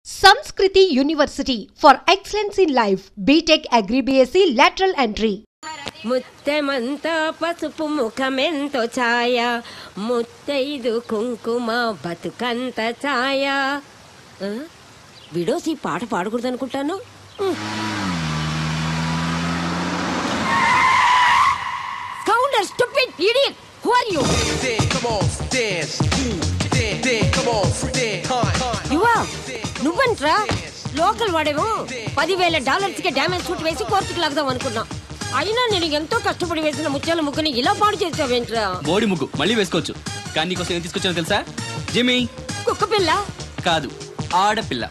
Samskriti University for excellence in life. BTech Agri BSc lateral entry. ముత్తెమంతా పసుపు ముఖమెంతో ఛాయ ముత్తైదు కుంకుమ బతుకంత ఛాయ. విడోసి పాట పాడకూడదు అనుకుంటాను. Counter stupid idiot, who are you? యువా నువ్వంట్రా లోకల్ వాడేమో $10,000 కి డ్యామేజ్ షూట్ వేసి కోర్టుకు లాగదాం అనుకున్నా. అయినా నేను ఎంతో కష్టపడి వేసిన ముత్యాల ముగ్గుని ఇలా పాడు చేసావేంట్రా? బోడి ముగ్గు మళ్ళీ వేసుకోవచ్చు, కానీ నీకోసం ఏం తీసుకొచ్చానో తెలుసా? జిమ్మీ కుక్క పిల్ల కాదు, ఆడపిల్ల.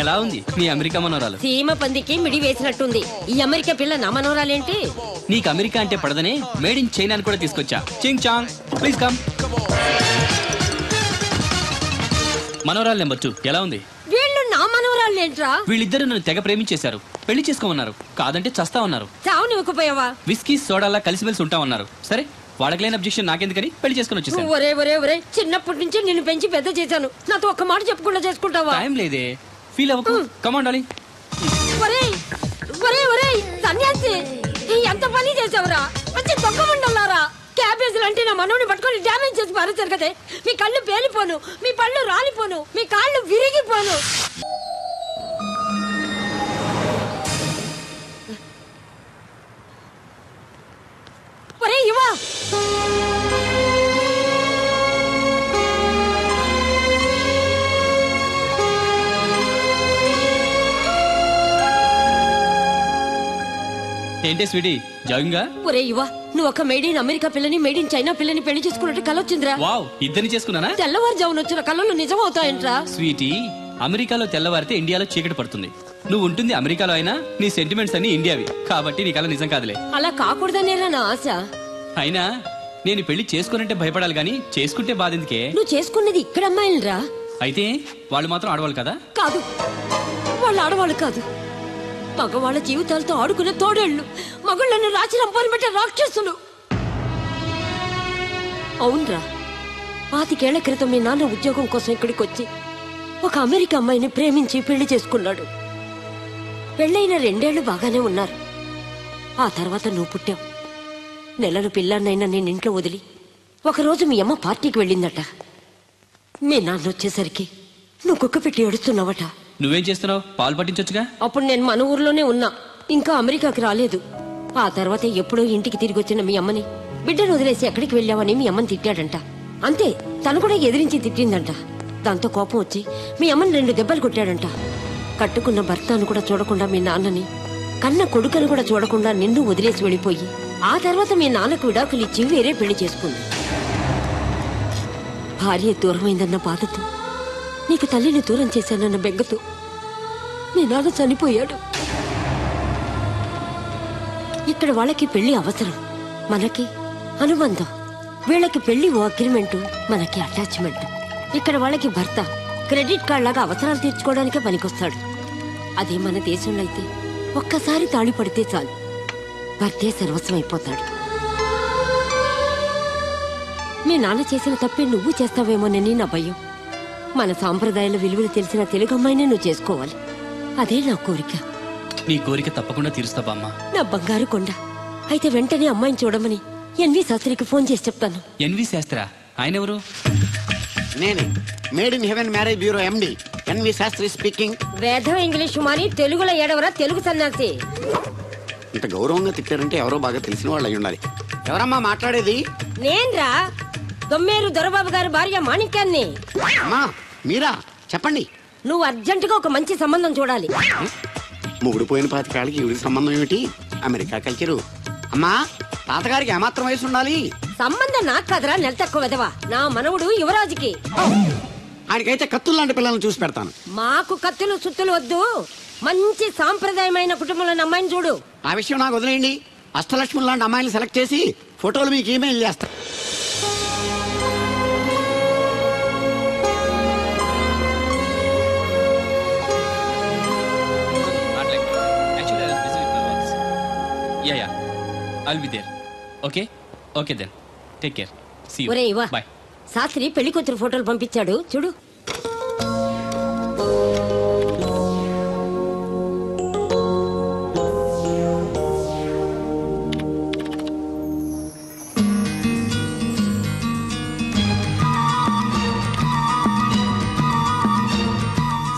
ఎలా ఉంది నీ అమెరికా మనోరాలు? సీమ పందికి మిడి వేసినట్టుంది. ఈ అమెరికా పిల్ల నా మనోరాలేంటి? నీకు అమెరికా అంటే పడదనే మేడ్ ఇన్ చైనా అని కూడా తీసుకొచ్చా. చింగ్ చాంగ్, ప్లీజ్ కమ్. మనోరాలు నెంబర్ 2 ఎలా ఉంది? వీళ్ళు నా మనోరాలేంట్రా? వీళ్ళిద్దరు నన్ను తెగ ప్రేమించేశారు, పెళ్లి చేసుకోమన్నారు. కాదంటే చస్తా ఉన్నారు. చావునివ్వకపోయావా? విస్కీ సోడాలా కలిసిమెలిసి ఉంటామన్నారు. సరే, వాళ్ళకి లేని అబ్జెక్షన్ నాకెందుకని పెళ్లి చేసుకుని వచ్చేసాను. ఒరే ఒరే ఒరే, చిన్నప్పటి నుంచి నిన్ను పెంచి పెద్ద చేశాను. నాతో ఒక్క మాట చెప్పకుండా చేసుకుంటావా? టైం లేదే, ఫీల్ అవ్వకు. Come on darling. ఒరే ఒరే ఒరే సన్యాసి, ఎంత పని చేసావురా? మంచి దొంగ మండలారా. క్యాబేజీలు అంటే నా మనోని పట్టుకొని డ్యామేజ్ చేసి పారేశారు కదే. మీ కళ్ళు పేలిపోను, మీ పళ్ళు రాలిపోను, మీ కాళ్ళు విరిగిపోను. ఒరే యువా, ఏంటే స్వీటీ, జాగింగా? ఒరే యువా, నువ్వు ఒక మేడ్ ఇన్ అమెరికా పిల్లని మేడ్ ఇన్ చైనా పిల్లని పెళ్లి చేసుకున్నట్టు కలొచ్చిందిరా. వావ్, ఇద్దరిని చేసుకున్నానా? తెల్లవారుజామున వచ్చిన కళలు నిజం అవుతాయంట్రా. స్వీటీ, అమెరికాలో తెల్లవారితే ఇండియాలో చీకటి పడుతుంది. నువ్వు ఉంటుంది అమెరికాలో అయినా నీ సెంటిమెంట్స్ అన్ని ఇండియావి కాబట్టి నీ కళ నిజం కాదులే. అలా కాకూడదనేరా నా ఆశ. అయినా నేను పెళ్లి చేసుకునంటే భయపడాలి గానీ చేసుకుంటే బాధెందుకే? నువ్వు చేసుకున్నది ఇక్కడ అమ్మాయిలరా. అయితే వాళ్ళు మాత్రం ఆడవాళ్ళు కదా? కాదు, వాళ్ళు ఆడవాళ్ళు కాదు. మగవాళ్ళ జీవితాలతో ఆడుకునే తోడేళ్లు, మగళ్ళను రాచి రంపాలు పెట్టే రాక్షసులు. అవునరా, 25 ఏళ్ల క్రితం మీ నాన్న ఉద్యోగం కోసం ఇక్కడికి వచ్చి ఒక అమెరికా అమ్మాయిని ప్రేమించి పెళ్లి చేసుకున్నాడు. పెళ్ళైన 2 ఏళ్లు బాగానే ఉన్నారు. ఆ తర్వాత నువ్వు పుట్టావు. నెలలు పిల్లాన్నైనా నేను ఇంట్లో వదిలి ఒకరోజు మీ అమ్మ పార్టీకి వెళ్ళిందట. మీ నాన్న వచ్చేసరికి నువ్వు కుక్క పెట్టి ఏడుస్తున్నావట. నువ్వేం చేస్తున్నావు? పాలు పట్టించొచ్చుగా. అప్పుడు నేను మన ఊర్లోనే ఉన్నా, ఇంకా అమెరికాకి రాలేదు. ఆ తర్వాత ఎప్పుడో ఇంటికి తిరిగి వచ్చిన మీ అమ్మని బిడ్డను వదిలేసి ఎక్కడికి వెళ్ళావని మీ అమ్మని తిట్టాడంట. అంతే, తను కూడా ఎదిరించి తిట్టిందంట. దాంతో కోపం వచ్చి మీ అమ్మని 2 దెబ్బలు కొట్టాడంట. కట్టుకున్న భర్తను కూడా చూడకుండా మీ నాన్నని, కన్న కొడుకను కూడా చూడకుండా నిన్ను వదిలేసి వెళ్ళిపోయి ఆ తర్వాత మీ నాన్నకు విడాకులు ఇచ్చి వేరే పెళ్లి చేసుకుంది. భార్య దూరమైందన్న బాధతో, నీకు తల్లిని దూరం చేశానన్న బెంగతో మీ నాన్న చనిపోయాడు. ఇక్కడ వాళ్ళకి పెళ్లి అవసరం, మనకి అనుబంధం. వీళ్ళకి పెళ్లి ఓ అగ్రిమెంటు, మనకి అటాచ్మెంట్. ఇక్కడ వాళ్ళకి భర్త క్రెడిట్ కార్డ్ లాగా అవసరాలు తీర్చుకోవడానికే పనికొస్తాడు. అదే మన దేశంలో అయితే ఒక్కసారి తాళి పడితే చాలు, భర్తే సర్వస్వం అయిపోతాడు. మీ నాన్న చేసిన తప్పే నువ్వు చేస్తావేమోనని నా భయం. మన సాంప్రదాయాల విలువలు తెలిసిన తెలుగు అమ్మాయినే నువ్వు చేసుకోవాలి, అదే నా కోరిక. నీ కోరిక తప్పకుండా తీరుస్తా బామ్మ. నా బంగారు కొండ. అయితే వెంటనే అమ్మాయిని చూడమని ఎన్వి శాస్త్రికి ఫోన్ చేసి చెప్తాను. ఎన్వి శాస్త్రా? ఆయన ఎవరు? నేనే, made in heaven marriage bureau MD NV Shastri speaking. వేదం ఇంగ్లీష్ మాని తెలుగులో ఏడవరా తెలుగు సన్నాసి. ఇంత గౌరవంగా తిట్టారంటే ఎవరో బాగా తెలిసిన వాళ్ళు అయి ఉండాలి. ఎవరమ్మా మాట్లాడేది? నేన్రా, దొమ్మేరు దొరబాబు గారి భార్య మాణిక్యాన్ని. అమ్మా మీరా? చెప్పండి. నువ్వు అర్జెంటుగా ఒక మంచి సంబంధం చూడాలి. మొగుడు పోయిన 25 ఏళ్ళకి ఈవిడికి సంబంధం ఏమిటి? America culture. అమ్మా, తాతగారికి ఏమాత్రం వయసు ఉండాలి? సంబంధం నాకు కదరా, నెల తక్కువ వెదవా. నా మనవుడు యువరాజుకి. ఆయనకైతే కత్తులు లాంటి పిల్లల్ని చూసి పెడతాను. మాకు కత్తులు సుత్తులు వద్దు, మంచి సాంప్రదాయమైన కుటుంబంలో అమ్మాయిని చూడు. ఆ విషయం నాకు వదిలేయండి. అష్టలక్ష్మి లాంటి అమ్మాయిని సెలెక్ట్ చేసి ఫోటోలు మీకు ఈమెయిల్ చేస్తా. I'll be there. Okay? Okay then. Take care. See you. ఒరే ఇవా, Bye. శాస్త్రి పెళ్లి కూతురు ఫోటోలు పంపించాడు చూడు.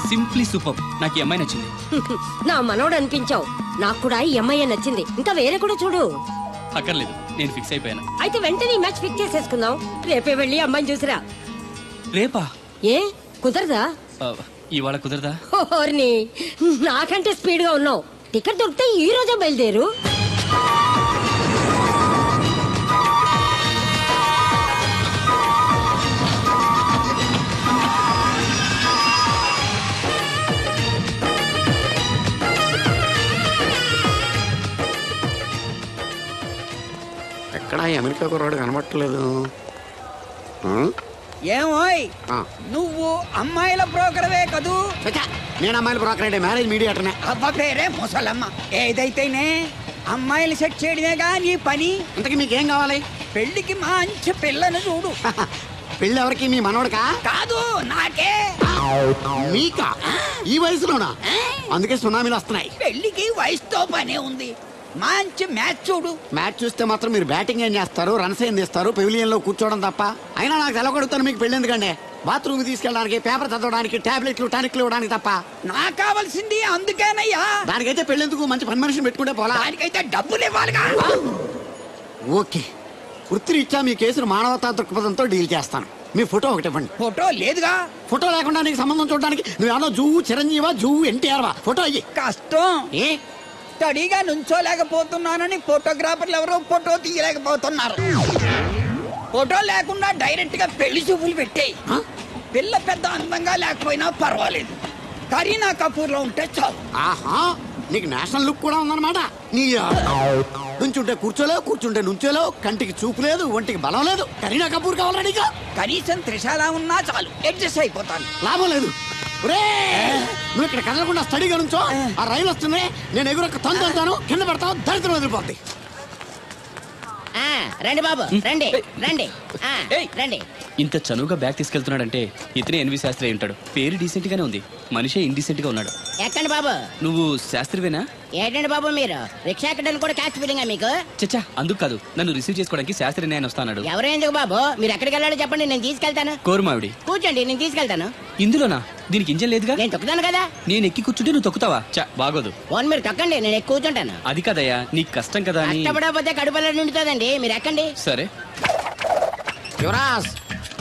Simply super. నాకు ఈ అమ్మాయి నచ్చింది. నా మనోడు అనిపించావు. నాకు కూడా ఈ అమ్మాయి నచ్చింది. ఇంకా వేరే కూడా చూడు. అక్కర్లేదు, నేను ఫిక్స్ అయిపోయాను. అయితే వెంటనే మ్యాచ్ ఫిక్స్ చేసేసుకుందాం. రేపే వెళ్ళి అమ్మాయిని చూసిరా. రేపా? ఏ కుదరదా? ఇవాళ కుదరదా? ఓర్ని, నాకంటే స్పీడ్ గా ఉన్నావు. టికెట్ దొరికితే ఈ రోజే బయలుదేరు. ఎక్కడ అమెరికా కుర్రాడు కనబట్టలేదు. ఏమోయ్ నువ్వు అమ్మాయిల బ్రోకర్వే కదూ? నేను అమ్మాయిల బ్రోకర్, మ్యారేజ్ మీడియాటర్నే. అవ్వ పేరే ముసలమ్మ. ఏదైతేనే అమ్మాయిలు సెట్ చేయడమేగా నీ పని. ఇంతకీ మీకేం కావాలి? పెళ్లికి మంచి పిల్లను చూడు. పెళ్ళి ఎవరికి? మీ మనోడికా? కాదు, నాకే. మీకా? ఈ వయసులోనా? అందుకే సునామీలు వస్తున్నాయి. పెళ్లికి వయసుతో పనే ఉంది. మంచి మ్యాచ్ చూడు. మ్యాచ్ చూస్తే మాత్రం మీరు బ్యాటింగ్ ఏం చేస్తారు, రన్స్ ఏం తీస్తారు, పెవిలియన్ లో కూర్చోవడం తప్ప. అయినా నాకు తెలగొడుతాను మీకు పెళ్లి ఎందుకండి? బాత్రూమ్ తీసుకెళ్ళడానికి, పేపర్ చదవడానికి, టాబ్లెట్లు టానిక్లు ఇవ్వడానికి తప్ప. నాకు కావాల్సింది అందుకేనయ్యా. దానికైతే పెళ్ళెందుకు? మంచి పని మనిషిని పెట్టుకుంటే పోలా. దానికైతే డబ్బులు ఇవ్వాలిగా. ఓకే, వృత్తిరీత్యా మీ కేసును మానవతా దృక్పథంతో డీల్ చేస్తాను. మీ ఫోటో ఒకటి ఇవ్వండి. ఫోటో లేదుగా. ఫోటో లేకుండా నీకు సంబంధం చూడడానికి నువ్వేమో జూ చిరంజీవా, జూ ఎన్టీఆర్ వా? ఫోటో అయ్యి. కష్టం. ఏ స్టడీగా నుంచోలేకపోతున్నానని ఫోటోగ్రాఫర్లు ఎవరో ఫోటో తీయలేకపోతున్నారు. ఫోటో లేకుండా డైరెక్ట్ గా పెళ్లి చూపులు పెట్టేయి. పిల్ల పెద్ద అందంగా లేకపోయినా పర్వాలేదు, కరీనా కపూర్ లో ఉంటే చాలు. ఆహా, నీకు నేషనల్ లుక్ కూడా ఉందన్నమాట. నీ నుంచుంటే కూర్చోలేవు, కూర్చుంటే నుంచోలేవు, కంటికి చూపు లేదు, ఒంటికి బలం లేదు. కరీనా కపూర్ కావాలా నీకు? కనీసం త్రిశాల ఉన్నా చాలు, అడ్జస్ట్ అయిపోతాను. లాభం లేదు. నువ్వు ఇక్కడ కదలకుండా స్టడీగా నుంచో. ఆ రైలు వస్తుంది, నేను ఎగురొక్క తంతాను, కింద పెడతావు, దరిద్రం వదిలిపోద్ది. రండి బాబు, రండి రండి రండి. ఇంత చనువుగా బ్యాగ్ తీసుకెళ్తున్నాడంటే ఇతనే ఎన్వి శాస్త్రి అయి ఉంటాడు. పేరు డీసెంట్ గానే ఉంది, మనిషే ఇండీసెంట్ గా ఉన్నాడు. ఎక్కండి బాబు. నువ్వు శాస్త్రివేనా? ఏంటండి బాబు మీరు రిక్షా ఎక్కడానికి కూడా క్యాష్ ఫీలింగా మీకు? చచ్చా, అందుకు కాదు, నన్ను రిసీవ్ చేసుకోవడానికి శాస్త్రి నేను వస్తాడు. ఎవరు ఎందుకు బాబు? మీరు ఎక్కడికి వెళ్ళాలో చెప్పండి, నేను తీసుకెళ్తాను. కోరుమావిడి. కూర్చోండి, నేను తీసుకెళ్తాను. ఇందులోనా? దీనికి ఇంజన్ లేదుగా. నేను తొక్కుతాను కదా. నేను ఎక్కి కూర్చుంటే నువ్వు తొక్కుతావా? చా, బాగోదు. ఫోన్ మీరు తొక్కండి, నేను ఎక్కి కూర్చుంటాను. అది కదయ్యా, నీకు కష్టం కదా అని. కష్టపడకపోతే కడుపులో నిండుతుందండి, మీరు ఎక్కండి. సరే. యువరాజ్,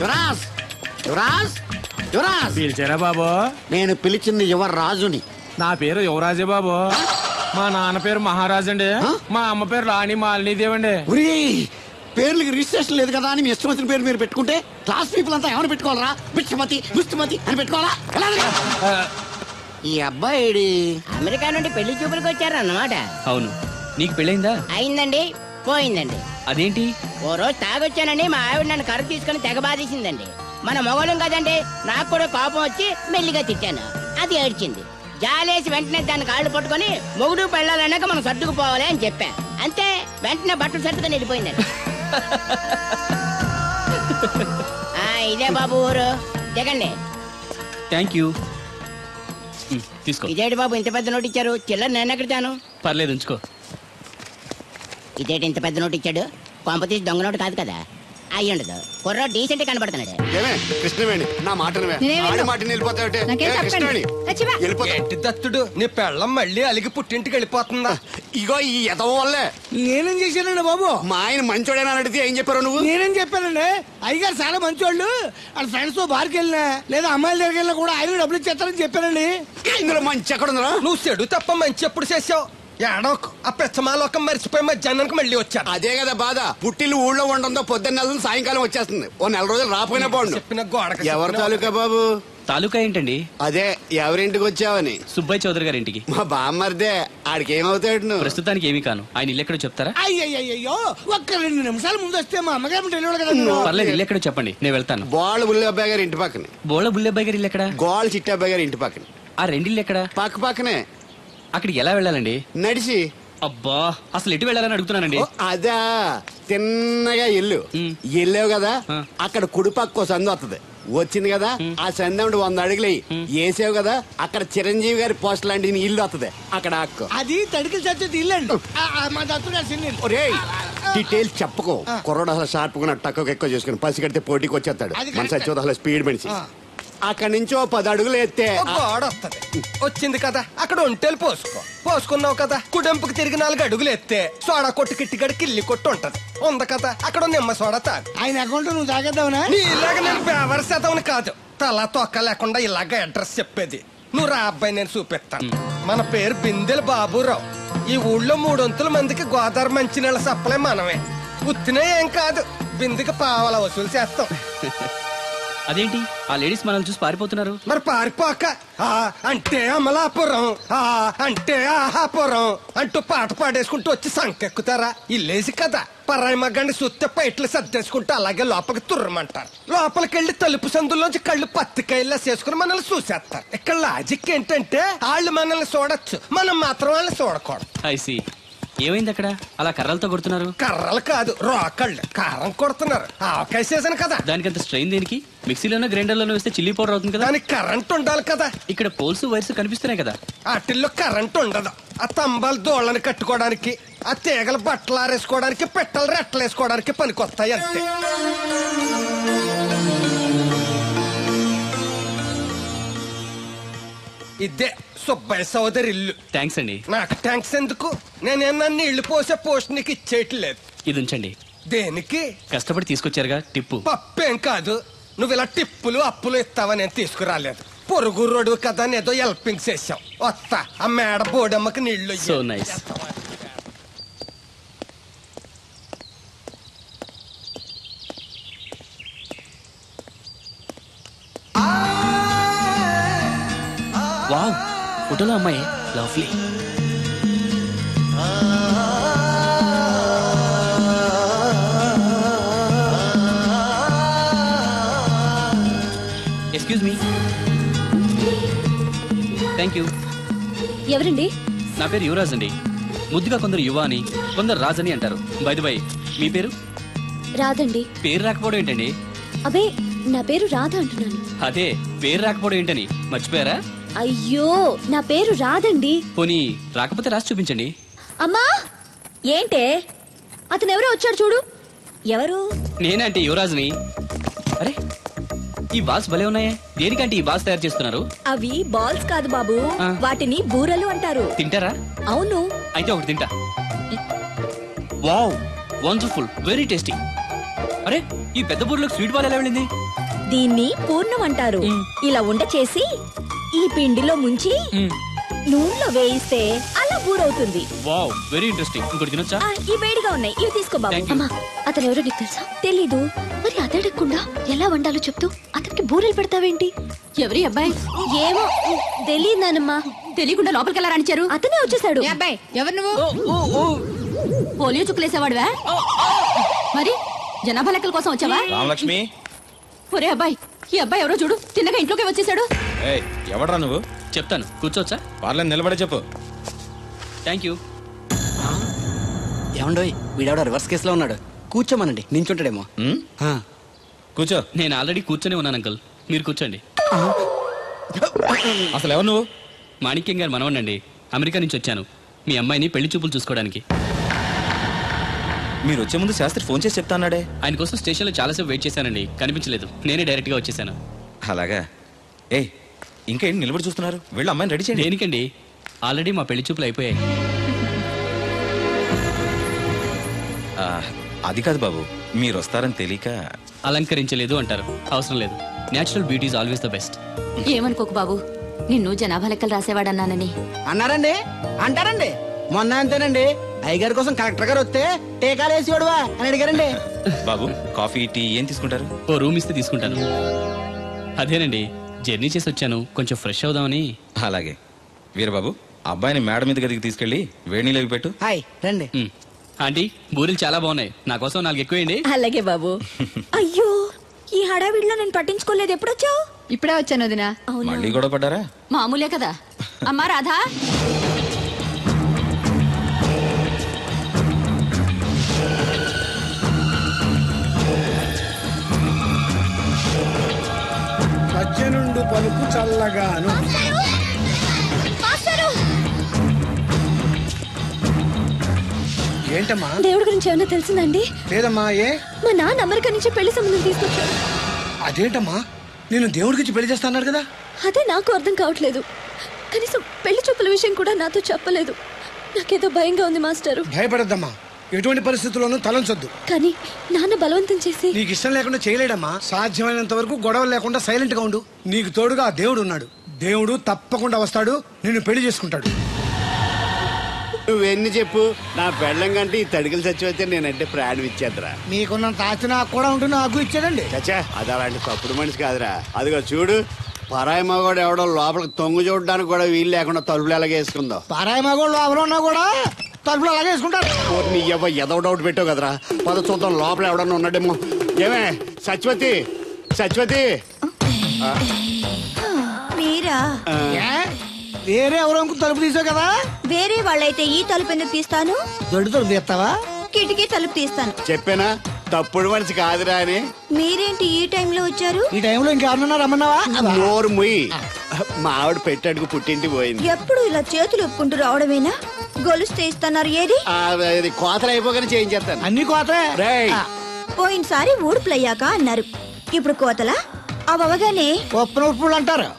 యువరాజ్, యువరాజ్, యువరాజ్. పిలిచారా బాబు? నేను పిలిచింది యువరాజుని. నా పేరు యువరాజే బాబు. మా నాన్న పేరు మహారాజ్ అండి. మా అమ్మ పేరు రాణి మాలినీదేవి అండి. ఒరే, పేర్లకి రిజిస్ట్రేషన్ లేదు కదా అని మీ ఇష్టం వచ్చిన పేరు మీరు పెట్టుకుంటే క్లాస్ పీపుల్ అంతా ఏమని పెట్టుకోవాలరా? బిచ్చమతి, ముష్టిమతి అని పెట్టుకోవాలా? ఈ అబ్బాయి అమెరికా నుండి పెళ్లి చూపులకు వచ్చారు అన్నమాట. అవును. నీకు పెళ్ళైందా? అయిందండి, పోయిందండి. అదేంటి? ఓ రోజు తాగొచ్చానని మా ఆవిడ నన్ను కర్ర తీసుకుని తెగ బాధేసిందండి. మన మొగలం కదండి, నాకు కూడా కోపం వచ్చి మెల్లిగా తిట్టాను. అది ఏడ్చింది. జాలేసి వెంటనే దాన్ని కాళ్ళు పట్టుకొని మొగుడు పెళ్ళాలన్నాక మనం సర్దుకుపోవాలి అని చెప్పా. అంతే, వెంటనే బట్టలు సర్దుకొని వెళ్ళిపోయిందండి. ఇదే బాబు ఊరు, దిగండి. Thank you. తీసుకో. ఇదేంటి బాబు ఇంత పెద్ద నోటు ఇచ్చారు? చిల్లర నేను ఎక్కడతాను. పర్లేదు, ఉంచుకో. ఇదేంటి ఇంత పెద్ద నోటు ఇచ్చాడు? కొంప తీసి దొంగ నోటు కాదు కదా? అయ్యుండదు, కుర్ర డీసెంట్ కనబడుతున్నాడు. కృష్ణవేణి, నా మాట ఏంటి దత్తుడు, నీ పెళ్ళం మళ్ళీ అలిగి పుట్టింటికి వెళ్ళిపోతుందా? ఇగో ఈ ఎదవ వల్లే. నేనేం చేశానండి బాబు? మా ఆయన మంచోడేనా అడిగితే ఏం చెప్పారు నువ్వు? నేనేం చెప్పానండి? అయ్యగారు చాలా మంచోళ్ళు. వాళ్ళ ఫ్రెండ్స్ తో బార్కి వెళ్ళినా లేదా అమ్మాయిల దగ్గరికి వెళ్ళినా కూడా ఆయన డబ్బులు ఇచ్చేస్తారని చెప్పానండి. ఇందులో మంచి ఎక్కడ ఉందా? నువ్వు చెడు తప్ప మంచి ఎప్పుడు చేసావు? ఏడోకు, ఆ పెచ్చమాలోకం మర్చిపోయి మధ్యాహ్నానికి మళ్ళీ వచ్చాను. అదే కదా బాధ. పుట్టిల్లు ఊళ్ళో ఉండడంతో పొద్దున్న నెల సాయంకాలం వచ్చేస్తుంది. ఓ నెల రోజులు రాపోయినా బాగుండు. చెప్పిన గోడకి ఎవరి తాలూకా బాబు? తాలూకా ఏంటండి? అదే, ఎవరింటికి వచ్చావని. సుబ్బయ్య చౌదరి గారి ఇంటికి. మా బామ్మర్దే. ఆడికి ఏమవుతాడు నువ్వు? ప్రస్తుతానికి ఏమీ కాను. ఆయన ఇల్లు ఎక్కడో చెప్తారా? అయ్యయ్యో, ఒక్క 2 నిమిషాలు ముందు వస్తే మా అమ్మగారు తెలియదు కదా. పర్లేదు, ఇల్లు ఎక్కడో చెప్పండి, నేను వెళ్తాను. గోళ్ళ బుల్లి అబ్బాయి గారి ఇంటి పక్కన. బోళ బుల్లెబ్బాయి గారి ఇల్లు ఎక్కడ? గోళ్ళ చిట్టి అబ్బాయి గారి ఇంటి పక్కన. ఆ రెండిల్లు ఎక్కడ? పక్క పక్కనే. అక్కడికి ఎలా వెళ్ళాలండి? నడిచి. అబ్బా అసలు ఎటు వెళ్ళాలని అడుగుతున్నానండి. అదా తిన్నగా ఇల్లు వెళ్ళావు కదా, అక్కడ కుడిపక్కో సందు వస్తుంది. వచ్చింది కదా, ఆ సందముడు 100 అడుగులు వేసావు కదా, అక్కడ చిరంజీవి గారి పోస్ట్ లాంటి ఇల్లు వస్తుంది. అక్కడ అక్కో అది తడికి చచ్చేది ఇల్లండి. మా డీటెయిల్స్ చెప్పుకో. కుర్రోడు అసలు షార్ప్ గా టక్కువ ఎక్కువ చేసుకుని పసి కడితే పోటీకి వచ్చేస్తాడు. మన సచ్చి అసలు స్పీడ్ మనిషి. అక్కడి నుంచి 10 అడుగులు ఎత్తే గోడ వస్తుంది. వచ్చింది కదా, అక్కడ ఒంటేలు పోసుకున్నావు కదా, కుడెంపుకి తిరిగి 4 అడుగులు ఎత్తే సోడా కొట్టు కిట్టిగడి కిల్లి కొట్టు ఉంటది. ఉంది కదా, అక్కడ నిమ్మ సోడా తాగు. ఆయన అకౌంట్ నువ్వు తాగేద్దావునా? ఇలాగ నేను బేవర్ శాతం కాదు, తల తొక్క లేకుండా ఇలాగ అడ్రస్ చెప్పేది. నువ్వు రా అబ్బాయి, నేను చూపిస్తాను. మన పేరు బిందెల బాబురావు. ఈ ఊళ్ళో 300 మందికి గోదావరి మంచినీళ్ళ సప్లై మనమే. ఉత్తినే ఏం కాదు, బిందెకి పావలా వసూలు చేస్తాం. అదేంటి ఆ లేడీస్ మనల్ని చూసి పారిపోతున్నారు? మరి పారిపోక అంటే అమలాపురం, అంటే ఆహాపురం అంటూ పాట పాడేసుకుంటూ వచ్చి సంకెక్కుతారా? ఇల్లేసి కదా, పరాయి మగ్గండి సుత్తే పైట్లు సర్దేసుకుంటూ అలాగే లోపలికి తుర్రమంటారు. లోపలికెళ్ళి తలుపు సందులోంచి కళ్ళు పత్తికాయల్లా చేసుకుని మనల్ని చూసేస్తారు. ఇక్కడ లాజిక్ ఏంటంటే వాళ్ళు మనల్ని చూడొచ్చు, మనం మాత్రం వాళ్ళని చూడకూడదు. ఐసి ఏమైంది అక్కడ అలా కర్రలతో కొడుతున్నారు? కర్రలు కాదు, రోకళ్ళు కారం కొడుతున్నారు. ఆవకాయ సీజన్ కదా. దానికంత స్ట్రెయిన్ దేనికి? మిక్సీలోనో గ్రైండర్లోనో వేస్తే చిల్లీ పౌడర్ అవుతుంది కదా. దానికి కరెంట్ ఉండాలి కదా. ఇక్కడ పోల్స్ వైర్స్ కనిపిస్తున్నాయి కదా. వాటిల్లో కరెంట్ ఉండదు. ఆ తంబాలు దోళ్ళని కట్టుకోవడానికి, ఆ తీగలు బట్టలు ఆరేసుకోవడానికి, పెట్టలు రెట్టలు వేసుకోవడానికి పనికొస్తాయి అంతే. ఇదే సుబ్బయ్య సోదరి ఇల్లు. థ్యాంక్స్ అండి. నాకు థ్యాంక్స్ ఎందుకు? నేనేమన్నా నీళ్లు పోసే పోస్ట్ నీకు ఇచ్చేయట్లేదు. ఇది ఉంచండి. దేనికి? కష్టపడి తీసుకొచ్చారుగా టిప్పు. పప్పేం కాదు, నువ్వు ఇలా టిప్పులు అప్పులు ఇస్తావని నేను తీసుకురాలేదు. పొరుగు రోడ్డు కదా ఏదో హెల్పింగ్ చేసావు. వస్తా, ఆ మేడ బోడమ్మకి నీళ్లు. So nice. వావ్, ఫోటోలో అమ్మాయి lovely. Excuse me. Thank you. ఎవరండి? నా పేరు యువరాజ్ అండి. ముద్దుగా కొందరు యువ అని, కొందరు రాజ్ అని అంటారు. బై ది బై, మీ పేరు? రాదండి. పేరు రాకపోవడం ఏంటండి? అబే, నా పేరు రాధ అంటున్నాను. అదే పేరు రాకపోవడం ఏంటని మర్చిపోయారా? అయ్యో, నా పేరు రాదండి. పోనీ రాకపోతే రాసి చూపించండి. అమ్మా, ఏంటే అతను ఎవరో వచ్చాడు చూడు. ఎవరు? నేనే అంటే యువరాజ్ని. అరే, ఈ బాల్స్ భలే ఉన్నాయే. దేనికంటే ఈ బాల్స్ తయారు చేస్తున్నారు? అవి బాల్స్ కాదు బాబు, వాటిని బూరలు అంటారు. తింటారా? అవును. అయితే ఒకటి తింటా. Wow, wonderful, very tasty. అరే, ఈ పెద్ద బూరలోకి స్వీట్ బాల్ ఎలా వెళ్ళింది? దీన్ని పూర్ణం అంటారు. ఇలా ఉండ చేసి ఈ పిండిలో ముంచి నూనెలో వేయిస్తే అలా బూరవుతుంది. Wow, very interesting. ఇంకోటి తినొచ్చా? ఈ వేడిగా ఉన్నాయి, ఇవి తీసుకో బాబు. అమ్మా, అతను ఎవరో నీకు తెలుసా? తెలీదు. మరి అదడకుండా ఎలా వండాలో చెప్తూ అతనికి బూరెలు పెడతావేంటి? ఎవరి అబ్బాయి? ఏమో తెలియదనమ్మా. తెలియకుండా లోపలికి ఎలా రానిచ్చారు? అతనే వచ్చేసాడు. అబ్బాయి ఎవరు నువ్వు? పోలియో చుక్కులేసేవాడువా? మరి జనాభా లెక్కల కోసం వచ్చావా? రామలక్ష్మి. ఒరే అబ్బాయి, ఈ అబ్బాయి ఎవరో చూడు, తిన్నగా ఇంట్లోకి వచ్చేసాడు. ఎవడ్రా నువ్వు? చెప్తాను, కూర్చోవచ్చా? పార్లేదు, నిలబడే చెప్పు. Thank you. ఏమండోయ్, వీడెవడో రివర్స్ కేసులో ఉన్నాడు. కూర్చోమనండి, నించుంటాడేమో. కూర్చో. నేను ఆల్రెడీ కూర్చొని ఉన్నాను అంకుల్, మీరు కూర్చోండి. అసలు ఎవరు నువ్వు? మాణిక్యం గారు మనవనండి. అమెరికా నుంచి వచ్చాను మీ అమ్మాయిని పెళ్లి చూపులు చూసుకోవడానికి. మీరు వచ్చే ముందు శాస్త్రి ఫోన్ చేసి చెప్తా అన్నాడే. ఆయన కోసం స్టేషన్లో చాలాసేపు వెయిట్ చేశానండి, కనిపించలేదు. నేనే డైరెక్ట్గా వచ్చేసాను. అలాగా? ఇంకేంటి నిలబడి చూస్తున్నారు? వెళ్ళి అమ్మాయిని రెడీ చేయండి. దేనికండి? ఆల్రెడీ మా పెళ్లి చూపులు అయిపోయాయి. అది కాదు బాబు, మీరు వస్తారని తెలియక. అలంకరించలేదు అంటారు, అవసరం లేదు. Natural beauty is always the best. ఏమనుకోకు బాబు, నిన్ను జనాభా లెక్కలు రాసేవాడన్నానని. అన్నారండి, అంటారండి. మొన్న అంతేనండి, అయ్యగారి కోసం కలెక్టర్ గారు వస్తే టీకాలు వేసేవాడువా అని అడిగారండి. బాబు, కాఫీ టీ ఏం తీసుకుంటారు? ఓ రూమ్ ఇస్తే తీసుకుంటాను. అదేనండి, జర్నీ చేసి వచ్చాను, కొంచెం ఫ్రెష్ అవుదామని. అలాగే. వీరబాబు, అబ్బాయిని మేడ మీద గదికి తీసుకెళ్లి వేడి నీళ్ళు పెట్టు. హాయ్ రండి. ఆంటీ, బూరెలు చాలా బాగున్నాయి, నా కోసం 4 ఎక్కువేయండి. అలాగే బాబు. అయ్యో, ఈ హడావిడిలో నేను పట్టించుకోలేదు. ఎప్పుడొచ్చావు? ఇప్పుడే వచ్చాను వదినా. మళ్ళీ గొడవ పడ్డారా? మామూలే కదా. అమ్మా రాధా, పలుకు చల్లగాను. ఏంటమ్మా? దేవుడి గురించి ఏమైనా తెలిసిందండి? లేదమ్మా. ఏ? మా నాన్న అమెరికా నుంచి పెళ్లి సంబంధం తీసుకొచ్చాడు. అదేంటమ్మా, నేను దేవుడికి పెళ్లి చేస్తాను కదా? అదే నాకు అర్థం కావట్లేదు. కనీసం పెళ్లి చూపుల విషయం కూడా నాతో చెప్పలేదు. నాకేదో భయంగా ఉంది మాస్టరు. భయపడద్దమ్మా, ఎటువంటి పరిస్థితుల్లోనూ తలంచొద్దు. కానీ నాన్న బలవంతం చేసి నీకు ఇష్టం లేకుండా చేయలేడమ్మా. సాధ్యమైనంత వరకు గొడవ లేకుండా సైలెంట్ గా ఉండు. నీకు తోడుగా ఆ దేవుడు ఉన్నాడు. దేవుడు తప్పకుండా వస్తాడు, నిన్ను పెళ్లి చేసుకుంటాడు. నువ్వెన్ని చెప్పు, నా పెళ్ళం కంటే ఈ తడికలు చచ్చిపోతే నేనంటే ప్రాణం ఇచ్చేద్దరా. మీకున్నంత ఆస్తి నాకు కూడా ఉంటుంది, నాకు ఇచ్చాడండి. చచ్చా, అది అలాంటి తప్పుడు మనిషి కాదురా. అదిగో చూడు, పరాయి మగోడు ఎవడో లోపలికి తొంగు చూడడానికి కూడా వీలు లేకుండా తలుపులు ఎలాగ వేసుకుందో. పరాయి మగోళ్ళు లోపల ఉన్నా కూడా తలుపులు అలాగే వేసుకుంటారు. నీ ఎదో డౌట్ పెట్టావు కదరా. పద చూద్దాం లోపల ఎవడన్నా ఉన్నాడేమో. ఏమే సత్యవతి, సత్యవతి. మీరా? వేరే ఎవరో తలుపు తీసావు కదా. వేరే వాళ్ళైతే ఈ తలుపు ఎందుకు తీస్తాను? దొడ్డు తలుపు తీస్తావా? కిటికీ తలుపు తీస్తాను. చెప్పానా తప్పుడు మనిషి కాదురా అని. మీరేంటి ఈ టైంలో వచ్చారు? ఈ టైంలో ఇంకెవరన్నా రమ్మన్నావా? నోరు ముయ్యి. మా ఆవిడ పెట్టాడుకు పుట్టింటి పోయింది. ఎప్పుడు ఇలా చేతులు ఒప్పుకుంటూ రావడమేనా? గొలుస్తే ఇస్తున్నారు. ఏది? కోతలు అయిపోగానే చేయించేస్తాను. అన్ని కోతలే. పోయినసారి ఊడుపులయ్యాక అన్నారు, ఇప్పుడు కోతలా? అవగానే ఒప్పులు అంటారు.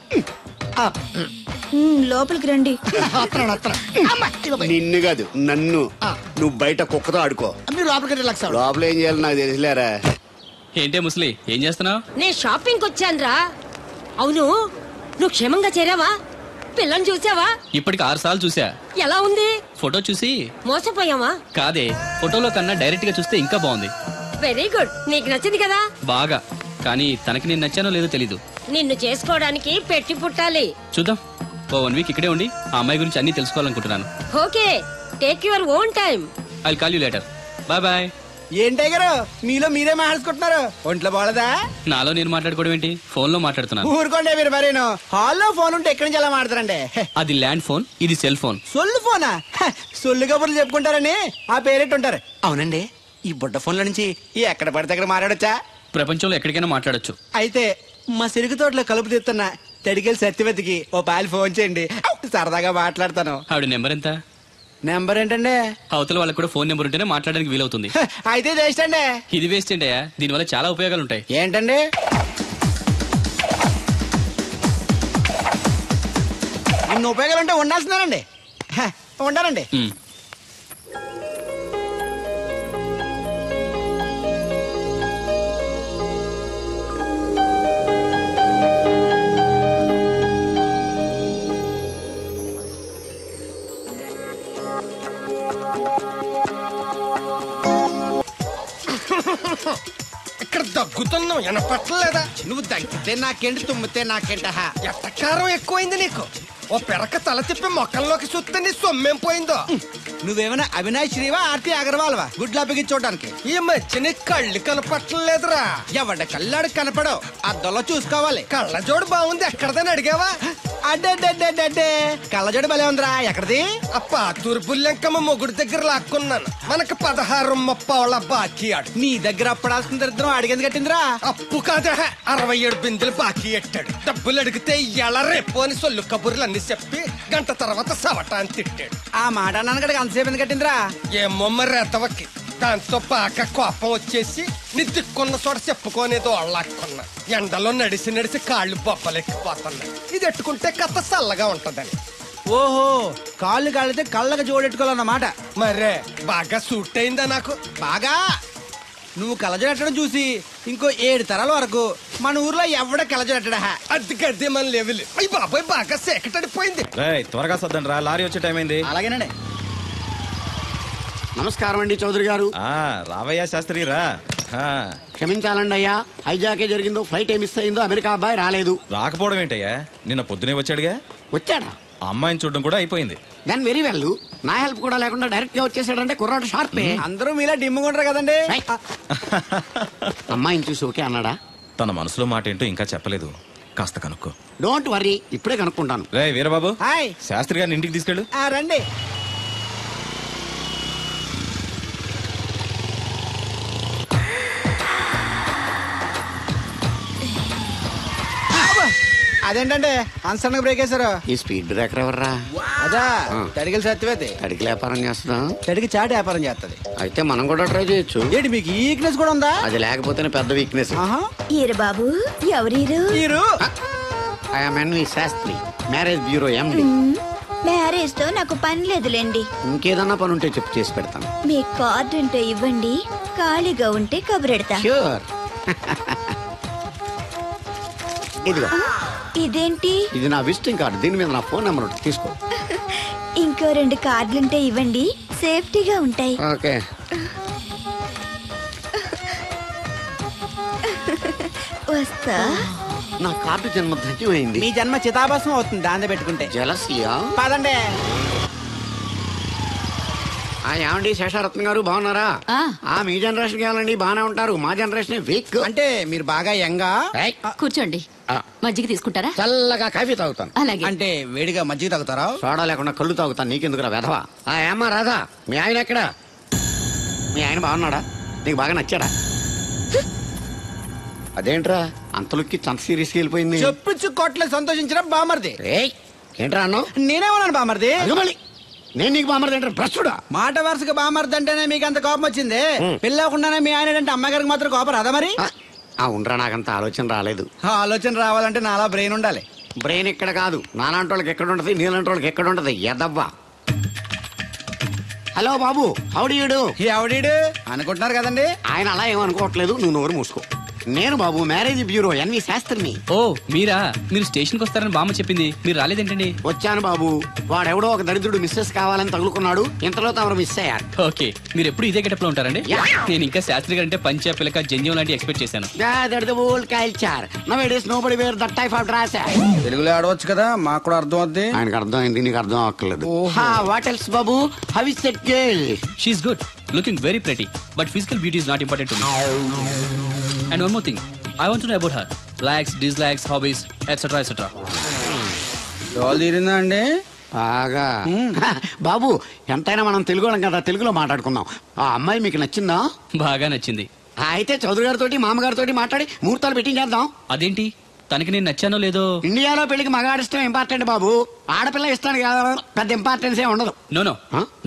లోపలికి రండి. నిన్ను కాదు నన్ను. నువ్వు బయట కుక్కతో ఆడుకో. లోపల ఏం చేయాలి నాకు తెలిసిలేరా. ఏంటే ముసలి, ఏం చేస్తున్నావు? నేను షాపింగ్ వచ్చానురా. అవును, నువ్వు క్షేమంగా చేరావా? పిల్లని చూసావా? ఇప్పటికి 6 సార్లు చూసా. ఎలా ఉంది? ఫోటో చూసి మోసపోయావా? కాదే, ఫోటోలో కన్నా డైరెక్ట్ గా చూస్తే ఇంకా బాగుంది. Very good. నీకు నచ్చింది కదా? బాగా. కానీ తనకి నేను నచ్చానో లేదో తెలీదు. నిన్ను చేసుకోవడానికి పెట్టి పుట్టాలి. చూద్దాం. ఓ 1 వీక్ ఇక్కడే ఉండి ఆ అమ్మాయి గురించి అన్ని తెలుసుకోవాలనుకుంటున్నాను. Okay, take your own time. I'll call you later. Bye bye. ఏంటే గారు మీలో మీరే మాట్లాడుకుంటున్నారు? ఒంట్లో బాగలదా? నాలో నేను మాట్లాడుకోవడం ఏంటి? ఫోన్ లో మాట్లాడుతున్నాను. ఊరుకోండి మీరు మరేను. హాల్లో ఫోన్ ఉంటే ఎక్కడి నుంచి ఎలా మాట్లాడతారండి? అది ల్యాండ్ ఫోన్, ఇది సెల్ ఫోన్. సొల్లు ఫోనా? సొల్లు కబుర్లు చెప్పుకుంటారని ఆ పేరెట్టుంటారు. అవునండి, ఈ బుడ్డ ఫోన్ల నుంచి ఎక్కడ పడితే అక్కడ మాట్లాడొచ్చా? ప్రపంచంలో ఎక్కడికైనా మాట్లాడొచ్చు. అయితే మా సిరుగు తోటలో కలుపు తీస్తున్నా తడికెళ్ళి సత్యవతికి ఓ పాలు ఫోన్ చేయండి, సరదాగా మాట్లాడతాను. ఆవిడ నెంబర్ ఎంత? నెంబర్ ఏంటండి? అవతల వాళ్ళకి కూడా ఫోన్ నెంబర్ ఉంటేనే మాట్లాడడానికి వీలవుతుంది. అయితే వేస్ట్ అండి. ఇది వేస్ట్ ఏంటయ్యా? దీనివల్ల చాలా ఉపయోగాలు ఉంటాయి. ఏంటండి? ఇన్ని ఉపయోగాలు ఉంటే ఉండాల్సిందేనండి. ఉండాలండి. ఇక్కడ దగ్గుతున్నావు, వినపట్టలేదా? నువ్వు దగ్గితే నాకేంటి, తుమ్మితే నాకేంట? ఎట్టకారం ఎక్కువైంది నీకు. ఓ పెరక తల తిప్పి మొక్కల్లోకి చూస్తే నీ సొమ్మేం పోయిందో. నువ్వేమైనా అవినాష్ శ్రీవా, ఆర్తి అగర్వాల్వా గుడ్లా బిగించోడానికి? ఈ మధ్య నీ కళ్ళు కనపట్టలేదురా. ఎవడ కళ్ళాడు కనపడవు, అద్దంలో చూసుకోవాలి. కళ్ళజోడు బాగుంది, ఎక్కడదని అడిగావా? అడ్డే కళ్ళజోడు భలే ఉందిరా. ఎక్కడిది? ఆ పాతూరు బుల్లెంకమ్మ మొగుడు దగ్గర లాక్కున్నాను. మనకు 16 బాకీ ఆడు. నీ దగ్గర అప్పడాల్సిన దరిద్రం అడిగింది కట్టిందిరా. అప్పు కాదా, 67 బిందెలు బాకీ ఎట్టాడు. డబ్బులు అడిగితే ఎలా రేపు అని సొల్లు కబుర్లు అన్ని చెప్పి గంట తర్వాత సవటాన్ని తిట్టాడు. ఆ మాట నాన్నగడికి అంతసేపు ఎందుకు కట్టిందిరా? ఏమో మరి ఎతవకి. దాంతో బాగా కోపం వచ్చేసి నీ దిక్కున్న చోట చెప్పుకోనేదో అళ్ళాక్కున్నా. ఎండలో నడిసి కాళ్ళు బొబ్బలెక్కిపోతున్నాయి. ఇది ఎట్టుకుంటే కథ చల్లగా ఉంటదని. ఓహో, కాళ్ళు కాళ్ళైతే కళ్ళకి జోడెట్టుకోవాలన్నమాట. మరే బాగా సూట్ అయిందా నాకు? బాగా. నువ్వు కలజడట్టడం చూసి ఇంకో 7 తరాల వరకు మన ఊర్లో ఎవడ కలజడట్టడా? అది గడ్డి మన లెవెల్. అయ్యి బాబాయ్, బాగా సేకటడిపోయింది. త్వరగా సర్దండి రా, లారీ వచ్చే టైం అయింది. అలాగేనండి. నమస్కారం అండి చౌదరి గారు. రావయ్యా శాస్త్రి రా. క్షమించాలండి అయ్యా, హైజాకే జరిగిందో, ఫ్లైట్ ఏమి మిస్ అయిందో, అమెరికా అబ్బాయి రాలేదు. రాకపోవడం ఏంటయ్యా? నిన్న పొద్దునే వచ్చాడుగా. వచ్చాడా? అమ్మాయిని చూడడం కూడా అయిపోయింది. దాని వెరీ వెల్. నా హెల్ప్ కూడా లేకుండా డైరెక్ట్ గా వచ్చేసాడంటే కుర్రాడు షార్పే. అందరూ మీలా డిమ్ముకుంటారు కదండి. అమ్మాయిని చూసి ఓకే అన్నాడా? తన మనసులో మాట ఏంటో ఇంకా చెప్పలేదు, కాస్త కనుక్కో. డోంట్ వరీ, ఇప్పుడే కనుక్కుంటాను. రే వీరబాబు, హాయ్. శాస్త్రి గారిని ఇంటికి తీసుకెళ్ళు. రండి. అదేంటంటే అన్సన్ బ్రేక్ వేశారు. ఈ స్పీడ్ బ్రేకర్ ఎవర్రా? అదా తడిగిల సత్యవేతి. తడికి వ్యాపారం చేస్తున్నా, తడికి చాట వ్యాపారం చేస్తది. అయితే మనం కూడా ట్రై చేయొచ్చు. ఏంటి మీకు ఈ వీక్నెస్ కూడా ఉందా? అది లేకపోతేనే పెద్ద వీక్నెస్. ఈరు బాబు ఎవరీరు? I'm Shastri, marriage bureau MD. Marriage తో నాకు పని లేదులేండి. ఇంకేదన్నా పని ఉంటే చెప్పు, చేసి పెడతాను. మీ కార్డు ఉంటే ఇవ్వండి, ఖాళీగా ఉంటే కబురెడతా. ష్యూర్. ఇదిగో. ఇదేంటి? ఇది నా విజిటింగ్ కార్డు, దీని మీద నా ఫోన్ నెంబర్ ఉంటుంది, తీసుకో. ఇంకో 2 కార్డులుంటే ఇవ్వండి, సేఫ్టీగా ఉంటాయి. ఓకే. వస్తా. నా కార్డు జన్మ ధన్యమైంది. మీ జన్మ చితాభస్మం అవుతుంది దాన్ని పెట్టుకుంటే. జలసియా? పదండి. ఏమండి శేషారత్న గారు, బాగున్నారా? మీ జనరేషన్ కావాలండి, బాగానే ఉంటారు. మా జనరేషన్ వీక్. అంటే మీరు బాగా యంగా. కూర్చోండి. మజ్జిగ తీసుకుంటారా? చల్లగా కాఫీ తాగుతాను. అలాగే. అంటే వేడిగా మజ్జిగ తాగుతారా? సోడా లేకుండా కళ్ళు తాగుతాను. నీకెందుకురా వెధవా? ఏమ్మా రాధా, మీ ఆయన ఎక్కడా? మీ ఆయన బాగున్నాడా? నీకు బాగా నచ్చాడా? అదేంట్రా అంతలోకి చంత సీరియస్కి వెళ్ళిపోయింది? చెప్పుచ్చు కొట్ల సంతోషించిన బామర్ది. ఏంట్రా అన్నావు? నేనేమన్నాను బామర్ది? నేను నీకు బామర్ది అంటే భ్రష్టుడా? మాట వరుసగా బామర్ది అంటేనే మీకు అంత కోపం వచ్చింది. పెళ్ళకుండానే మీ ఆయన అంటే అమ్మగారికి మాత్రం కోపం రాదా మరి? ఉండరా, నాకంత ఆలోచన రాలేదు. ఆలోచన రావాలంటే నాలా బ్రెయిన్ ఉండాలి. బ్రెయిన్ ఇక్కడ కాదు, నాలాంటి వాళ్ళకి ఎక్కడ ఉంటది, నీలాంటి వాళ్ళకి ఎక్కడ ఉంటది ఎదవ్వా. హలో బాబు, హౌడీయుడు. హౌడీయుడు అనుకుంటున్నారు కదండి. ఆయన అలా ఏమనుకోవట్లేదు, నువ్వు నోరు మూసుకో. నేను బాబు మ్యారేజ్ బ్యూరో ఎన్వి శాస్త్రిని. ఓ మీరా? మీరు స్టేషన్కి వస్తారని బామ్మ చెప్పింది, మీరు రాలేదేంటండి? వచ్చాను బాబు, వాడెవడో ఒక దరిద్రుడు మిస్సెస్ కావాలని తగులుకున్నాడు, ఇంతలో తమరు మిస్ అయ్యారు. ఓకే, మీరు ఎప్పుడు ఇదే గెటప్ లో ఉంటారండి? నేను ఇంకా శాస్త్రి గారు అంటే పంచ పిలక జంజం లాంటి ఎక్స్పెక్ట్ చేశాను. తెలుగులో ఆడవచ్చు కదా, మాకు కూడా అర్థం అవుద్ది. ఆయనకు అర్థం అయింది, నీకు అర్థం అవ్వట్లేదు. What else Babu? How is that girl? She is good, looking very pretty, but physical beauty is not important to me. And one more thing, I want to know about her. Likes, dislikes, hobbies, etc. etc. తీరిందా అండి? బాగా. బాబు ఎంతైనా మనం తెలుగు వాళ్ళం కదా, తెలుగులో మాట్లాడుకుందాం. ఆ అమ్మాయి మీకు నచ్చిందా? బాగా నచ్చింది. అయితే చౌదరి గారితో మామగారితో మాట్లాడి ముహూర్తాలు పెట్టించేద్దాం. అదేంటి, తనకి నేను నచ్చానో లేదో? ఇండియాలో పెళ్లికి మగాడిష్టం ఇంపార్టెంట్ బాబు, ఆడపిల్ల ఇష్టానికి పెద్ద ఇంపార్టెన్స్ ఏ ఉండదు. నో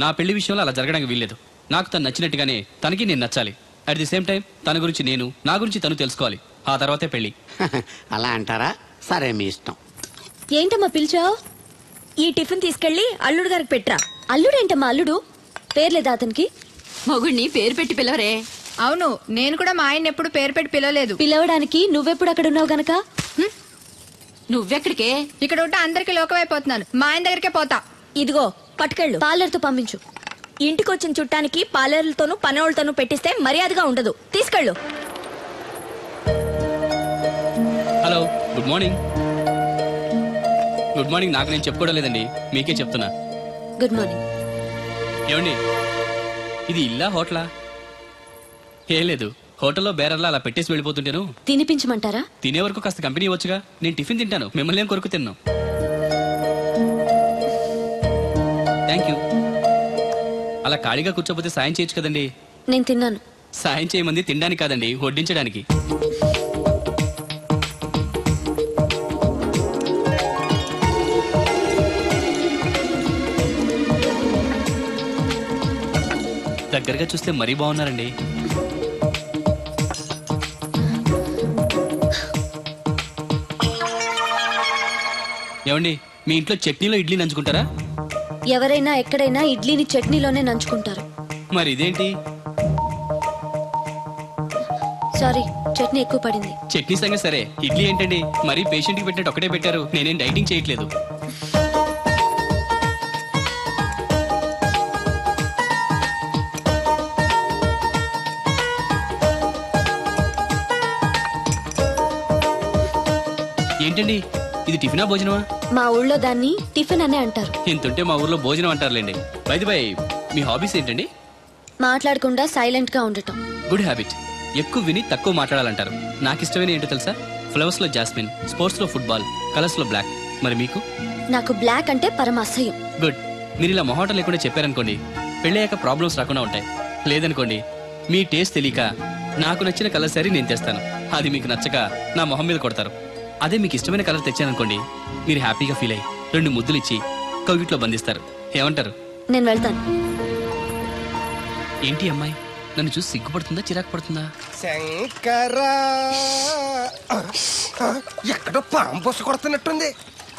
నా పెళ్లి విషయంలో అలా జరగడానికి వీల్లేదు. నాకు తను నచ్చినట్టుగానే తనకి నేను నచ్చాలి. అట్ ది సేమ్ టైం తన గురించి నేను, నా గురించి తను తెలుసుకోవాలి. ఆ తర్వాతే పెళ్లి. అలా అంటారా? సరే, మీ ఇష్టం. ఏంటమ్మా పిలిచావు? ఈ టిఫిన్ తీసుకెళ్లి అల్లుడు గారికి పెట్టరా. అల్లుడేంటమ్మా అల్లుడు? పేర్లేదా అతనికి? మొగుడిని పేరు పెట్టి పిలవరే. అవును, నేను కూడా మా ఆయన ఎప్పుడు పేరు పెట్టి పిలవలేదు. పిలవడానికి నువ్వెప్పుడు అక్కడ ఉన్నావు గనక? నువ్వెక్కడికే? ఇక్కడ ఉంటే అందరికి లోకమైపోతున్నాను. మా ఆయన దగ్గరికే పోతా. ఇదిగో పట్టుకెళ్ళు, పార్లర్తో పంపించు. ఇంటికి వచ్చిన చుట్టానికి పార్లర్లతోనూ పనోళ్ళతోనూ పెట్టిస్తే మర్యాదగా ఉండదు. తీసుకెళ్ళు. Hello, good morning. Good morning నాకు నేను చెప్పుకోవడం లేదండి, మీకే చెప్తున్నా. Good morning. ఏమండి, ఇది ఇల్లా హోటలా? ఏం లేదు, హోటల్లో బేరర్లా అలా పెట్టేసి వెళ్ళిపోతుంటాను. తినిపించమంటారా? తినే వరకు కాస్త కంపెనీ ఇవ్వచ్చుగా. నేను టిఫిన్ తింటాను, మిమ్మల్ని ఏం కొరకు తిన్నాను. Thank you. అలా ఖాళీగా కూర్చోపోతే సాయం చేయొచ్చు కదండి. నేను తిన్నాను. సాయం చేయమంది తినడానికి కాదండి, వడ్డించడానికి. దగ్గరగా చూస్తే మరీ బాగున్నారండి. ఏమండి, మీ ఇంట్లో చట్నీలో ఇడ్లీ నంచుకుంటారా? ఎవరైనా ఎక్కడైనా ఇడ్లీని చట్నీలోనే నంచుకుంటారు. మరి ఇదేంటి? సారీ, చట్నీ ఎక్కువ పడింది. చట్నీ సంగతి సరే, ఇడ్లీ ఏంటండి మరీ పేషెంట్ కి పెట్టినట్టు ఒకటే పెట్టారు. నేనేం డైటింగ్ చేయట్లేదు. ఏంటండి, ఇది టిఫినా భోజనమా? మా ఊళ్ళో దాన్ని టిఫిన్ అనే అంటారు. ఇంతుంటే మా ఊర్లో భోజనం అంటారులేండి. బై ది బై, మీ హాబీస్ ఏంటండి? మాట్లాడకుండా సైలెంట్ గా ఉండటం. Good habit. ఎక్కువ విని తక్కువ మాట్లాడాలంటారు. నాకు ఇష్టమైన ఏంటో తెలుసా? ఫ్లవర్స్ లో జాస్మిన్, స్పోర్ట్స్ లో ఫుట్బాల్, కలర్స్ లో బ్లాక్. మరి మీకు? నాకు బ్లాక్ అంటే పరమ అసహ్యం. గుడ్. మీరు ఇలా మొహాటం లేకుండా చెప్పారనుకోండి, పెళ్ళయ్యాక ప్రాబ్లమ్స్ రాకుండా ఉంటాయి. లేదనుకోండి, మీ టేస్ట్ తెలియక నాకు నచ్చిన కలర్ సారీ నేను తెస్తాను, అది మీకు నచ్చక నా మొహం మీద కొడతారు. అదే మీకు ఇష్టమైన కలర్ తెచ్చాననుకోండి, మీరు హ్యాపీగా ఫీల్ అయ్యి 2 ముద్దులు ఇచ్చి కౌగిట్లో బంధిస్తారు. ఏమంటారు? నేను వెళ్తాను. ఏంటి అమ్మాయి నన్ను చూసి సిగ్గుపడుతుందా, చిరాకు పడుతుందా? శంకరా, ఎక్కడో పాము పొస కొడుతున్నట్టుంది.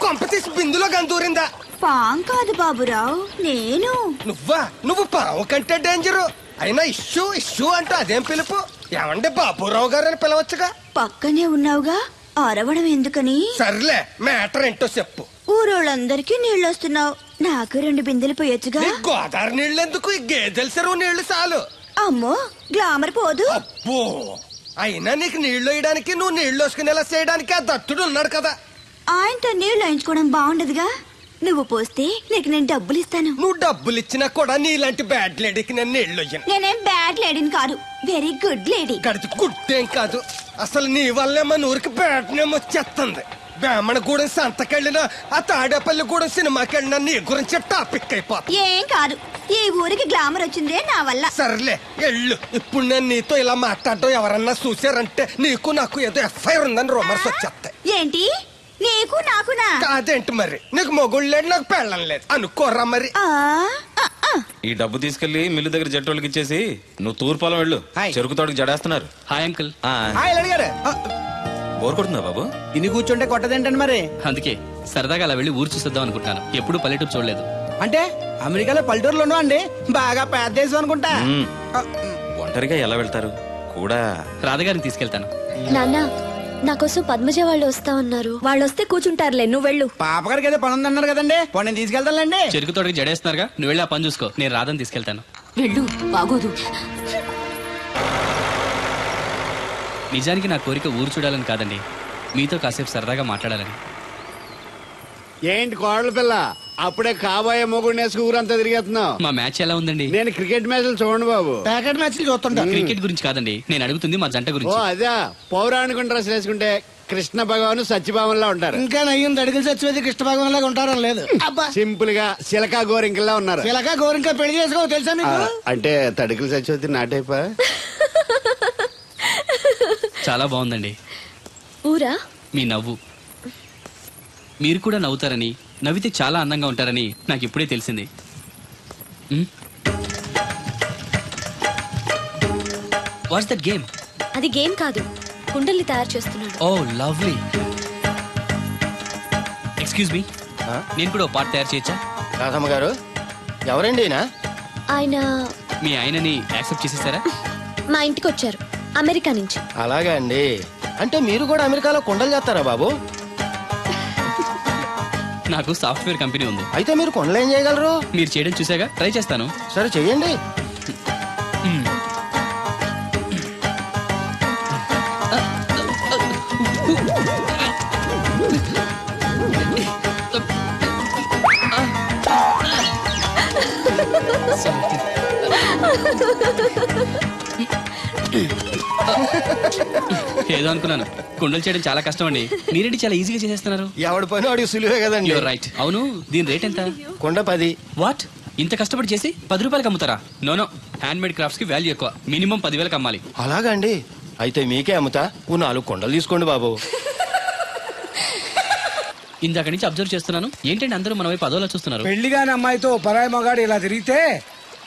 కొంప తీసి బిందులో గందూరిందా? పాం కాదు బాబురావు, నేను. నువ్వు పాము కంటే డేంజరు. అయినా ఇష్యూ ఇష్యూ అంటూ అదేం పిలుపు? ఏమంటే బాబురావు గారు అని పిలవచ్చుగా. పక్కనే ఉన్నావుగా, అరవడం ఎందుకని? సర్లే, మ్యాటర్ ఏంటో చెప్పు. ఊరోళ్ళందరికీ నీళ్ళు వస్తున్నావు, నాకు 2 బిందెలు పోయొచ్చుగా. గోదావరి నీళ్ళు ఎందుకు? ఈ గేదెల చెరువు నీళ్లు చాలు. అమ్మో, గ్లామర్ పోదు. అబ్బో, అయినా నీకు నీళ్లు వేయడానికి, నువ్వు నీళ్లు వేసుకునేలా చేయడానికి ఆ దత్తుడు ఉన్నాడు కదా. ఆయనతో నీళ్లు వేయించుకోవడం బాగుండదుగా. నువ్వు పోస్తే నీకు నేను డబ్బులు ఇస్తాను. నువ్వు డబ్బులు ఇచ్చినా కూడా నీలాంటి బ్యాడ్ లేడీకి నేను నీళ్లు ఇయ్యను. నేనేం బ్యాడ్ లేడీని కాదు, వెరీ గుడ్ లేడీ. గడిచి గుడ్డేం కాదు, అసలు నీ వల్లే మన ఊరికి బ్యాడ్ నేమ్ వచ్చేస్తుంది. బ్రాహ్మణగూడెం సంతకెళ్ళినా, ఆ తాడేపల్లిగూడెం సినిమాకెళ్ళినా నీ గురించి టాపిక్ అయిపోతుంది. ఏం కాదు, ఈ ఊరికి గ్లామర్ వచ్చిందే నా వల్ల. సర్లే ఎళ్ళు. ఇప్పుడు నేను నీతో ఇలా మాట్లాడటం ఎవరన్నా చూసారంటే నీకు నాకు ఏదో ఎఫ్ఐఆర్ ఉందని రూమర్స్ వచ్చేస్తాయి. ఏంటి? నీకు నాకునా? కాదేంటి మరి? నీకు మొగుళ్ళు లేదు, నాకు పెళ్ళం లేదు అనుకోరా మరి. ఈ డబ్బు తీసుకెళ్లి మిల్లు దగ్గర జట్టోళ్ళకి ఇచ్చేసి నువ్వు తూర్పాలం వెళ్ళు. చెరుకు తోటకి జడేస్తున్నారు. Hi uncle. బోర్ కొడుతుందా బాబు? ఇన్ని కూర్చుంటే కొట్టదేంటండి మరి? అందుకే సరదాగా అలా వెళ్ళి ఊరు చూసేద్దాం అనుకుంటాను. ఎప్పుడు పల్లెటూరు చూడలేదు. అంటే అమెరికాలో పల్లెటూరులోనూ అండి బాగా పెద్ద దేశం అనుకుంటా. ఒంటరిగా ఎలా వెళ్తారు? కూడా రాధగారిని తీసుకెళ్తాను. నాన్న, నా కోసం పద్మజ వాళ్ళు వస్తా ఉన్నారు. వాళ్ళు వస్తే కూర్చుంటారులే, నువ్వు వెళ్ళు. పాపగారికి ఏదో పని ఉందన్నారు కదండి, నేను తీసుకెళ్తానులేండి. చెరుకు తోటకి జడేస్తున్నారుగా, నువ్వు వెళ్ళి ఆ పని చూసుకో. నేను రాధని తీసుకెళ్తాను. వెళ్ళు, బాగోదు. నిజానికి నా కోరిక ఊరు చూడాలని కాదండి, మీతో కాసేపు సరదాగా మాట్లాడాలని. ఏంటి కోడల పిల్ల, అప్పుడే కాబోయే మొగుడు వేసుకు ఊరంతా తిరిగేస్తున్నావు? మా మ్యాచ్ ఎలా ఉందండి? నేను క్రికెట్ మ్యాచ్లు చూడండి బాబు. ప్యాకెట్ మ్యాచ్లు చూస్తుంటా. క్రికెట్ గురించి కాదండి నేను అడుగుతుంది, మా జంట గురించి. ఓ అదే, పౌరాణిక డ్రెస్ వేసుకుంటే కృష్ణ భగవాన్ సత్యభావంలా ఉంటారు. ఇంకా నయ్యం దడిగిలి సచ్చిపోతే కృష్ణ భగవాన్ లాగా ఉంటారని లేదు. సింపుల్ గా సిలకా గోరింకల్లా ఉన్నారు. సిలకా గోరింక పెళ్లి చేసుకో తెలుసా మీకు? అంటే తడికలు సచ్చిపోతే నాటైపా. చాలా బాగుందండి. ఊరా? మీ నవ్వు. మీరు కూడా నవ్వుతారని, నవ్వితే చాలా అందంగా ఉంటారని నాకు ఇప్పుడే తెలిసింది. What's that game? అది గేమ్ కాదు, కుండల్ని తయారు చేస్తున్నాడు. Oh lovely. ఎక్స్క్యూజ్ మీ, నేను కూడా పార్ట్ తయారు చేయొచ్చా? రాధమ్మ గారు, ఎవరండి ఆయన? మీ ఆయనని యాక్సెప్ట్ చేసేసారా? మా ఇంటికి వచ్చారు అమెరికా నుంచి. అలాగా అండి, అంటే మీరు కూడా అమెరికాలో కుండలు చేస్తారా బాబు? నాకు సాఫ్ట్వేర్ కంపెనీ ఉంది. అయితే మీరు కుండలు ఏం చేయగలరు? మీరు చేయడం చూసాగా, ట్రై చేస్తాను. సరే చెయ్యండి. ఏదో అనుకున్నాను, కుండలు చేయడం చాలా కష్టం అండి. మీరేంటి చాలా ఈజీగా చేసేస్తున్నారు. ఎవడి పని వాడికి సులువే కదండి. You're right. అవును, దీని రేట్ ఎంత? కుండ 10. వాట్? ఇంత కష్టపడి చేసి 10 రూపాయలకి అమ్ముతారా? నోనో, హ్యాండ్ మేడ్ క్రాఫ్ట్స్ కి వాల్యూ ఎక్కువ. మినిమం 10,000కి అమ్మాలి. అలాగా అండి, అయితే మీకే అమ్ముతా. 4 కుండలు తీసుకోండి బాబు. ఇందాక నుంచి అబ్జర్వ్ చేస్తున్నాను, ఏంటంటే అందరూ మన వైపు అదోలా చూస్తున్నారు. పెళ్లిగాని అమ్మాయితో పరాయి మగాడు ఇలా తిరిగితే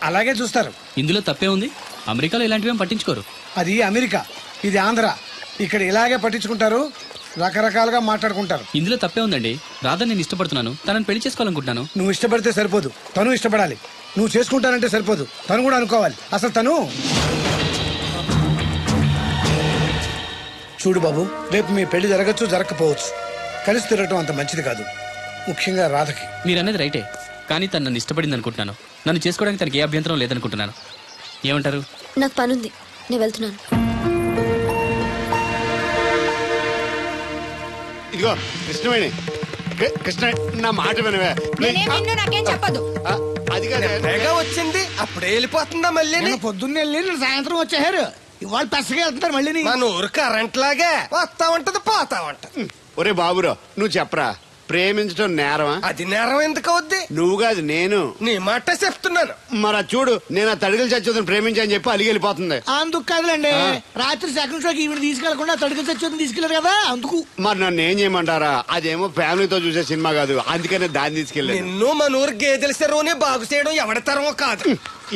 అలాగే చూస్తారు. ఇందులో తప్పే ఉంది? అమెరికాలో ఇలాంటివేం పట్టించుకోరు. అది అమెరికా, ఇది ఆంధ్ర. ఇక్కడ ఇలాగే పట్టించుకుంటారు, రకరకాలుగా మాట్లాడుకుంటారు. ఇందులో తప్పే ఉందండి. రాధా నేను ఇష్టపడుతున్నాను, తనని పెళ్లి చేసుకోవాలనుకుంటున్నాను. నువ్వు ఇష్టపడితే సరిపోదు, తను ఇష్టపడాలి. నువ్వు చేసుకుంటానంటే సరిపోదు, తను కూడా అనుకోవాలి. అసలు తను చూడు బాబు, రేపు మీ పెళ్లి జరగచ్చు, జరగకపోవచ్చు. కలిసి తిరగటం అంత మంచిది కాదు, ముఖ్యంగా రాధకి. మీరనేది రైటే, కానీ తను నన్ను ఇష్టపడింది అనుకుంటున్నాను. నన్ను చేసుకోవడానికి తనకి ఏ అభ్యంతరం లేదనుకుంటున్నాను. ఏమంటారు? నాకు పనుంది, నేను వెళ్తున్నాను. ఇదిగో కృష్ణవేణి, కృష్ణ నా మాట వినవే. నాకేం చెప్పదు. అది కాదు వచ్చింది, అప్పుడే వెళ్ళిపోతుందా మళ్ళీ? పొద్దున్న వెళ్ళి సాయంత్రం వచ్చేసారు, ఇవాళ పెసగా వెళ్తున్నారు మళ్ళీ. మన ఊరు కరెంట్ లాగే వస్తా ఉంటది, పోతా ఉంటది. ఒరే బాబురా, నువ్వు చెప్పరా, ప్రేమించడం నేరమా? అది నేరం ఎందుకు అవుద్ది? నువ్వు కాదు నేను. నీ మాట చెప్తున్నాను. మరి చూడు, నేను ఆ తడికలు చచ్చి ప్రేమించని చెప్పి అలిగి వెళ్ళిపోతుంది. అందుకు కాదులేండి, రాత్రి సెకండ్ షోకి ఈవిడ తీసుకెళ్లకుండా తడికలు చచ్చి తీసుకెళ్లారు కదా అందుకు. మరి నన్ను ఏం చేయమంటారా? అదేమో ఫ్యామిలీతో చూసే సినిమా కాదు, అందుకనే దాన్ని తీసుకెళ్ళి. నిన్ను మన ఊరు గేదెల చెరువుని బాగు చేయడం ఎవరి తరమో కాదు.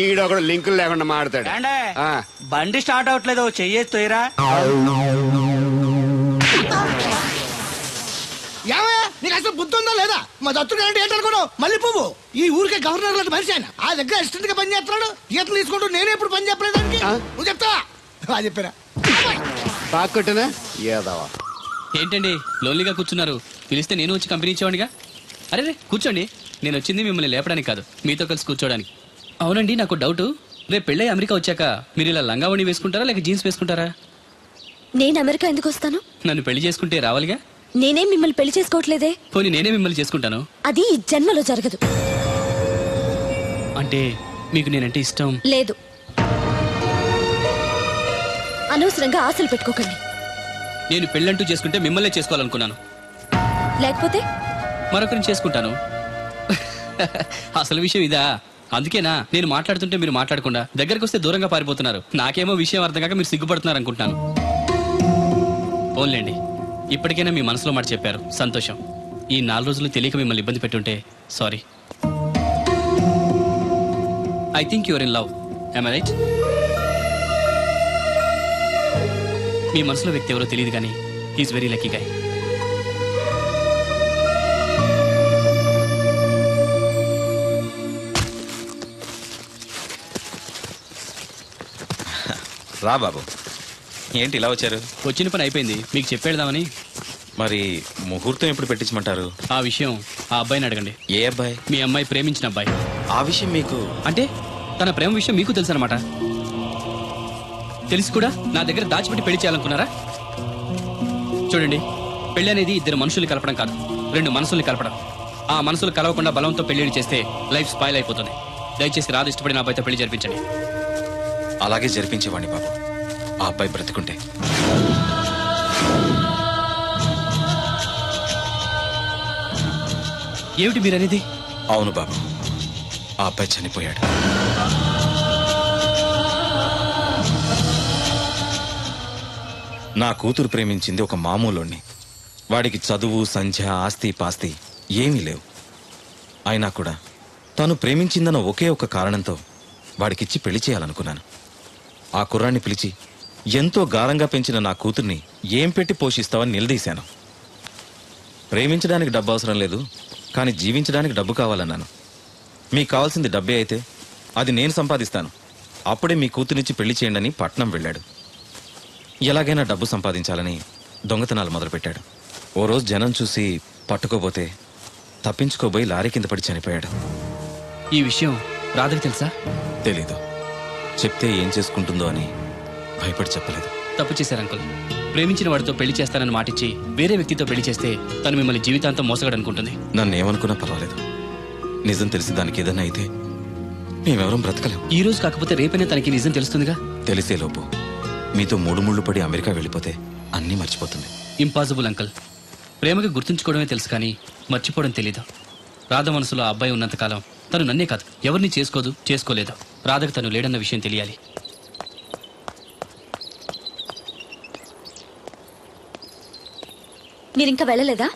ఈడొకడు లింకులు లేకుండా మాడతాడు. బండి స్టార్ట్ అవట్లేదు, చెయ్యేసి తోయరా. ఏమయ్యా నీకు అసలు బుద్ధి ఉందా లేదా? మా దత్తుడు అంటే ఏంటనుకున్నావు? మళ్ళీ పువ్వు ఈ ఊరికే గవర్నర్ లాంటి మనిషి ఆయన. ఆ దగ్గర అసిస్టెంట్ గా పని చేస్తున్నాడు. ఈతలు తీసుకుంటూ నేనే ఎప్పుడు పని చెప్పలేదానికి. నువ్వు చెప్తావా? చెప్పారా బాక్కట్టనా? ఏదవా ఏంటండి లోన్లీగా కూర్చున్నారు? పిలిస్తే నేను వచ్చి కంపెనీ ఇచ్చేవాడిగా. అరే కూర్చోండి, నేను వచ్చింది మిమ్మల్ని లేపడానికి కాదు, మీతో కలిసి కూర్చోడానికి. అవునండి, నాకు డౌట్, రేపు పెళ్ళై అమెరికా వచ్చాక మీరు ఇలా లంగావణి వేసుకుంటారా లేక జీన్స్ వేసుకుంటారా? నేను అమెరికా ఎందుకు వస్తాను? నన్ను పెళ్లి చేసుకుంటే రావాలిగా. నేనేం మిమ్మల్ని పెళ్లి చేసుకోవట్లేదే. పోనీ నేనే మిమ్మల్ని చేసుకుంటాను. అది ఈ జన్మలో జరగదు. అంటే మీకు నేనంటే ఇష్టం లేదు. అనవసరంగా ఆశలు పెట్టుకోకండి. నేను పెళ్ళంటూ చేసుకుంటే మిమ్మల్నే చేసుకోవాలనుకున్నాను. లేకపోతే మరొకరిని చేసుకుంటాను. అసలు విషయం ఇదా? అందుకేనా నేను మాట్లాడుతుంటే మీరు మాట్లాడకుండా దగ్గరకు వస్తే దూరంగా పారిపోతున్నారు. నాకేమో విషయం అర్థం కాక మీరు సిగ్గుపడుతున్నారు అనుకుంటున్నాను. ఓన్లేండి, ఇప్పటికైనా మీ మనసులో మాట చెప్పారు, సంతోషం. ఈ 4 రోజులు తెలియక మిమ్మల్ని ఇబ్బంది పెట్టుంటే sorry. I think your in love. Am I right? మీ మనసులో వ్యక్తి ఎవరో తెలియదు కానీ హీఈస్ వెరీ లక్కీ గాయ్. రా బాబు, ఏంటి ఇలా వచ్చారు? వచ్చిన పని అయిపోయింది, మీకు చెప్పేద్దామని. మరి ముహూర్తం ఎప్పుడు పెట్టించమంటారు? ఆ విషయం ఆ అబ్బాయిని అడగండి. ఏ అబ్బాయి? మీ అమ్మాయి ప్రేమించిన అబ్బాయి. ఆ విషయం మీకు అంటే తన ప్రేమ విషయం మీకు తెలుసు అనమాట. తెలిసి కూడా నా దగ్గర దాచిపెట్టి పెళ్లి చేయాలనుకున్నారా? చూడండి, పెళ్లి అనేది 2 మనుషుల్ని కలపడం కాదు, 2 మనసుల్ని కలపడం. ఆ మనసులు కలవకుండా బలంతో పెళ్లి చేస్తే లైఫ్ స్పాయిల్ అయిపోతుంది. దయచేసి రాదు ఇష్టపడిన అబ్బాయితో పెళ్లి జరిపించండి. అలాగే జరిపించేవాడిని బాబు, ఆ అబ్బాయి బ్రతికుంటే. ఏమిటి మీరనేది? అవును బాబు, ఆ అబ్బాయి చనిపోయాడు. నా కూతురు ప్రేమించింది ఒక మామూలోని. వాడికి చదువు, సంధ్య, ఆస్తి పాస్తి ఏమీ లేవు. అయినా కూడా తను ప్రేమించిందన్న ఒకే ఒక కారణంతో వాడికిచ్చి పెళ్లి చేయాలనుకున్నాను. ఆ కుర్రాన్ని పిలిచి ఎంతో గారంగా పెంచిన నా కూతుర్ని ఏం పెట్టి పోషిస్తావని నిలదీశాను. ప్రేమించడానికి డబ్బు అవసరం లేదు, కానీ జీవించడానికి డబ్బు కావాలన్నాను. మీకు కావాల్సింది డబ్బే అయితే అది నేను సంపాదిస్తాను, అప్పుడే మీ కూతురినిచ్చి పెళ్లి చేయండి అని పట్నం వెళ్ళాడు. ఎలాగైనా డబ్బు సంపాదించాలని దొంగతనాలు మొదలుపెట్టాడు. ఓ రోజు జనం చూసి పట్టుకోబోతే తప్పించుకోబోయి లారీ కింద పడి చనిపోయాడు. ఈ విషయం రాధకి తెలుసా? తెలీదు. చెప్తే ఏం చేసుకుంటుందో అని భయపడి చెప్పలేదు. తప్పు చేశారు అంకుల్. ప్రేమించిన వాడితో పెళ్లి చేస్తానని మాటిచ్చి వేరే వ్యక్తితో పెళ్లి చేస్తే తను మిమ్మల్ని జీవితాంతం మోసగడనుకుంటుంది. నన్ను ఏమనుకున్నా పర్వాలేదు, నిజం తెలిసి దానికి ఏదన్నా అయితే మేమెవరం బ్రతకలేం. ఈ రోజు కాకపోతే రేపైనా తనకి నిజం తెలుస్తుందిగా. తెలిసేలోపు మీతో 3 ముళ్ళు పడి అమెరికా వెళ్ళిపోతే అన్నీ మర్చిపోతుంది. Impossible uncle. ప్రేమకి గుర్తుంచుకోవడమే తెలుసు కానీ మర్చిపోవడం తెలీదు. రాధ మనసులో ఆ అబ్బాయి ఉన్నంతకాలం తను నన్నే కాదు ఎవరిని చేసుకోదు, చేసుకోలేదు. రాధకు తను లేడన్న విషయం తెలియాలి. మీరింకా వెళ్ళలేదా?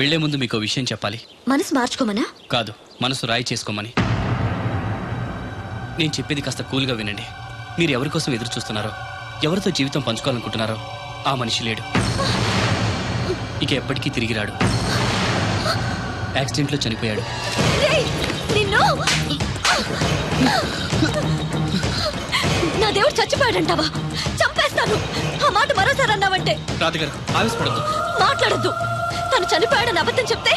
వెళ్లే ముందు మీకు విషయం చెప్పాలి. మనసు మార్చుకోమనా? కాదు, మనసు రాయి చేసుకోమని. నేను చెప్పేది కాస్త కూల్గా వినండి. మీరు ఎవరి కోసం ఎదురు చూస్తున్నారో, ఎవరితో జీవితం పంచుకోవాలనుకుంటున్నారో ఆ మనిషి లేడు, ఇక ఎప్పటికీ తిరిగి రాడు. యాక్సిడెంట్లో చనిపోయాడు. నా దేవుడు చచ్చిపోయాడంటావా? చంపేస్తాను. ఆ మాట మరోసారి అన్నావంటే. రాధగారు ఆవేశపడద్దు, మాట్లాడద్దు. తను చనిపోయాడని అబద్ధం చెప్తే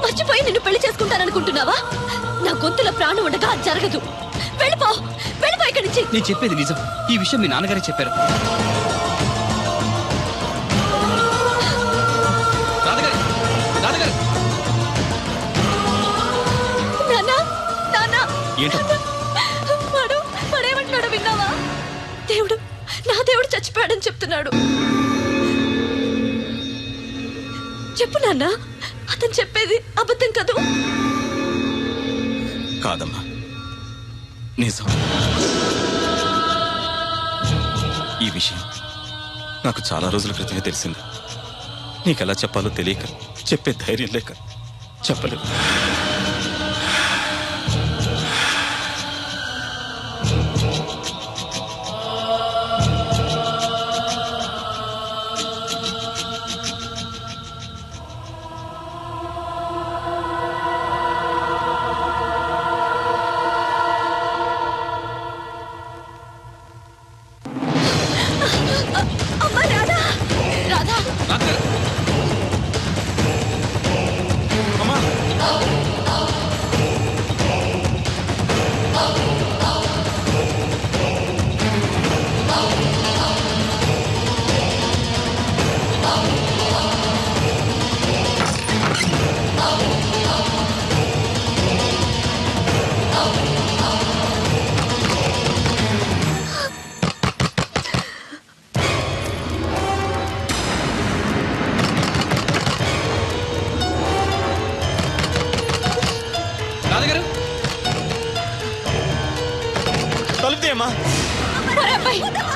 మర్చిపోయి నిన్ను పెళ్లి చేసుకుంటాననుకుంటున్నావా? నా గొంతులో ప్రాణం ఉండగా అది జరగదు. వెళ్ళిపో, వెళ్ళిపో ఇక్కడి నుంచి. నేను చెప్పేది నిజం. ఈ విషయం మీ నాన్నగారే చెప్పారు. వాడేమంటున్నాడు విన్నావా? దేవుడు, నా దేవుడు చచ్చిపోయాడని చెప్తున్నాడు. చెప్పు నాన్న, అతను చెప్పేది అబద్ధం కదూ? కాదమ్మా, నిజం. ఈ విషయం నాకు చాలా రోజుల క్రితమే తెలిసింది. నీకెలా చెప్పాలో తెలియక, చెప్పే ధైర్యం లేక చెప్పలేదు.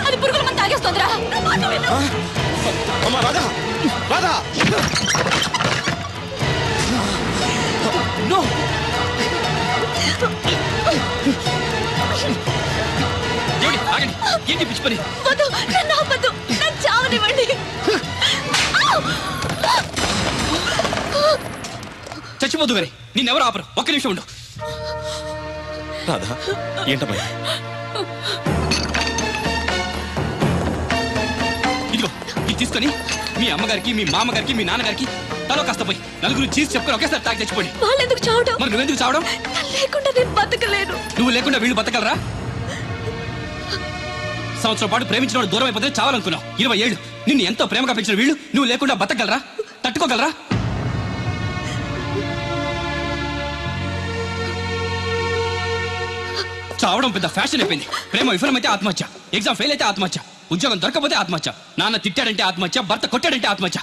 అది పురుగుల మంది తాగేస్తుందిరా. ఏంటి పిచ్చి పని? వద్దు, నన్ను ఆపొద్దు, నన్ను చావనివ్వండి. చచ్చిపోదు గారి, నిన్నెవరు ఆపరు. ఒక్క నిమిషం ఉండు. రాధా, ఏంటమ్మా? ఇదిగో ఇది తీసుకొని మీ అమ్మగారికి, మీ మామగారికి, మీ నాన్నగారికి తలో కాస్త పోయి నలుగురు చీజ్ చెప్పుకొని ఒకేసారి తాగి తెచ్చిపోండి. వాళ్ళెందుకు చావడం? మరి నువ్వెందుకు చావడం? లేకుండా నేను బతకలేను. నువ్వు లేకుండా వీళ్ళు బతకలరా? సంవత్సరం పాటు ప్రేమించిన వాడు దూరం అయిపోతే చావాలనుకున్నావు. 20 ఏళ్ళు నిన్ను ఎంతో ప్రేమగా పెంచిన వీళ్ళు నువ్వు లేకుండా బతకగలరా? తట్టుకోగలరా? చావడం పెద్ద ఫ్యాషన్ అయిపోయింది. ప్రేమ విఫలమైతే ఆత్మహత్య, ఎగ్జామ్ ఫెయిల్ అయితే ఆత్మహత్య, ఉద్యోగం దొరకపోతే ఆత్మహత్య, నాన్న తిట్టాడంటే ఆత్మహత్య, భర్త కొట్టాడంటే ఆత్మహత్య.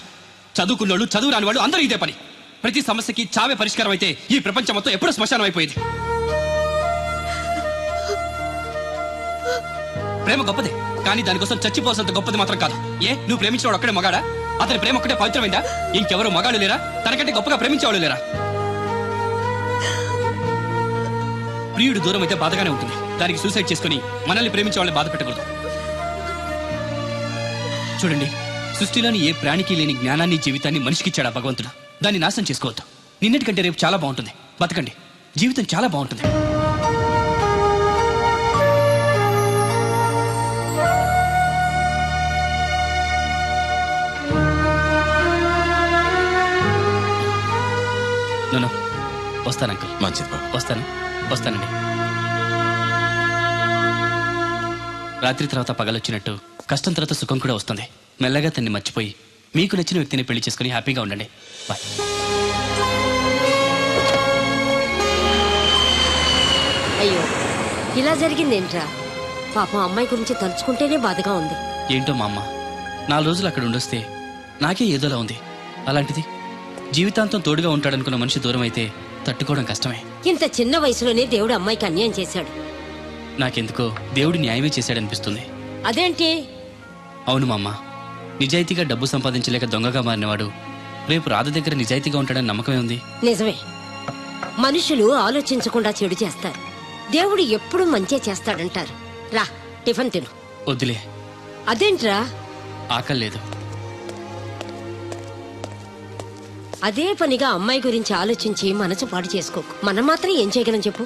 చదువుకున్నోళ్ళు, చదువు రాని వాళ్ళు అందరూ ఇదే పని. ప్రతి సమస్యకి చావే పరిష్కారం అయితే ఈ ప్రపంచం మొత్తం ఎప్పుడూ శ్మశానం అయిపోయింది. ప్రేమ గొప్పదే, కానీ దానికోసం చచ్చిపోవాల్సినంత గొప్పది మాత్రం కాదు. ఏ నువ్వు ప్రేమించినవాడు ఒక్కడే మగాడా? అతని ప్రేమ ఒక్కటే పవిత్రమైందా? ఇంకెవరు మగాళ్ళు లేరా? తనకంటే గొప్పగా ప్రేమించేవాళ్ళు లేరా? ప్రియుడు దూరం అయితే బాధగానే ఉంటుంది. దానికి సూసైడ్ చేసుకుని మనల్ని ప్రేమించే వాళ్ళని బాధ పెట్టకూడదు. చూడండి, సృష్టిలోని ఏ ప్రాణికి లేని జ్ఞానాన్ని, జీవితాన్ని మనిషికిచ్చాడా భగవంతుడు. దాన్ని నాశనం చేసుకోవద్దు. నిన్నటికంటే రేపు చాలా బాగుంటుంది. బతకండి, జీవితం చాలా బాగుంటుంది. నో వస్తాను అంకుల్. మంచిది బాబు. వస్తానండి. రాత్రి తర్వాత పగలొచ్చినట్టు కష్టం తర్వాత సుఖం కూడా వస్తుంది. మెల్లగా తన్ని మర్చిపోయి మీకు నచ్చిన వ్యక్తిని పెళ్లి చేసుకుని హ్యాపీగా ఉండండి. బాయ్. అయ్యో, ఇలా జరిగిందేంట్రా? పాపం అమ్మాయి గురించి తలుచుకుంటేనే బాధగా ఉంది. ఏంటో మా అమ్మ 4 రోజులు అక్కడ ఉండొస్తే నాకే ఏదోలా ఉంది. అలాంటిది జీవితాంతం తోడుగా ఉంటాడనుకున్న మనిషి దూరం అయితే తట్టుకోవడం కష్టమే. ఇంత చిన్న వయసులోనే దేవుడు అమ్మాయికి అన్యాయం చేశాడు. నాకెందుకో దేవుడు న్యాయమే చేశాడనిపిస్తుంది. అదేంటి? అవును మా అమ్మ, నిజాయితీగా డబ్బు సంపాదించలేక దొంగగా మారినవాడు రేపు రాధ దగ్గర నిజాయితీగా ఉంటాడని నమ్మకమే ఉంది. నిజమే, మనుషులు ఆలోచించకుండా చెడు చేస్తారు. దేవుడు ఎప్పుడు మంచే చేస్తాడంటారు. రా, టిఫిన్ తిను. వద్దులే. అదేంట్రా? ఆకలి లేదు. అదే పనిగా అమ్మాయి గురించి ఆలోచించి మనసు పాడు చేసుకోకు. మనం మాత్రం ఏం చేయగలం చెప్పు?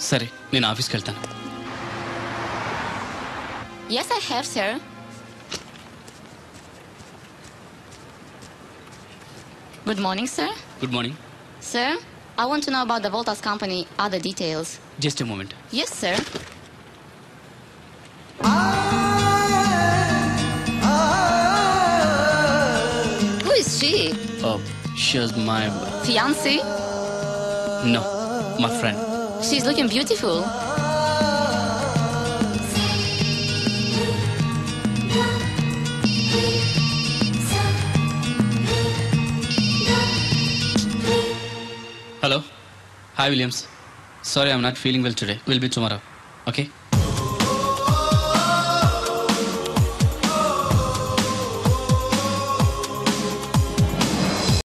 సరే, నేను ఆఫీస్కి వెళ్తాను. Yes, I have, sir. Good morning, sir. Good morning. Sir, I want to know about the Voltas company, other details. Just a moment. Yes, sir. Who is she? She's my Fiancé? No, my friend. She's looking beautiful. Hi Williams. Sorry I'm not feeling well today. Will be tomorrow. Okay.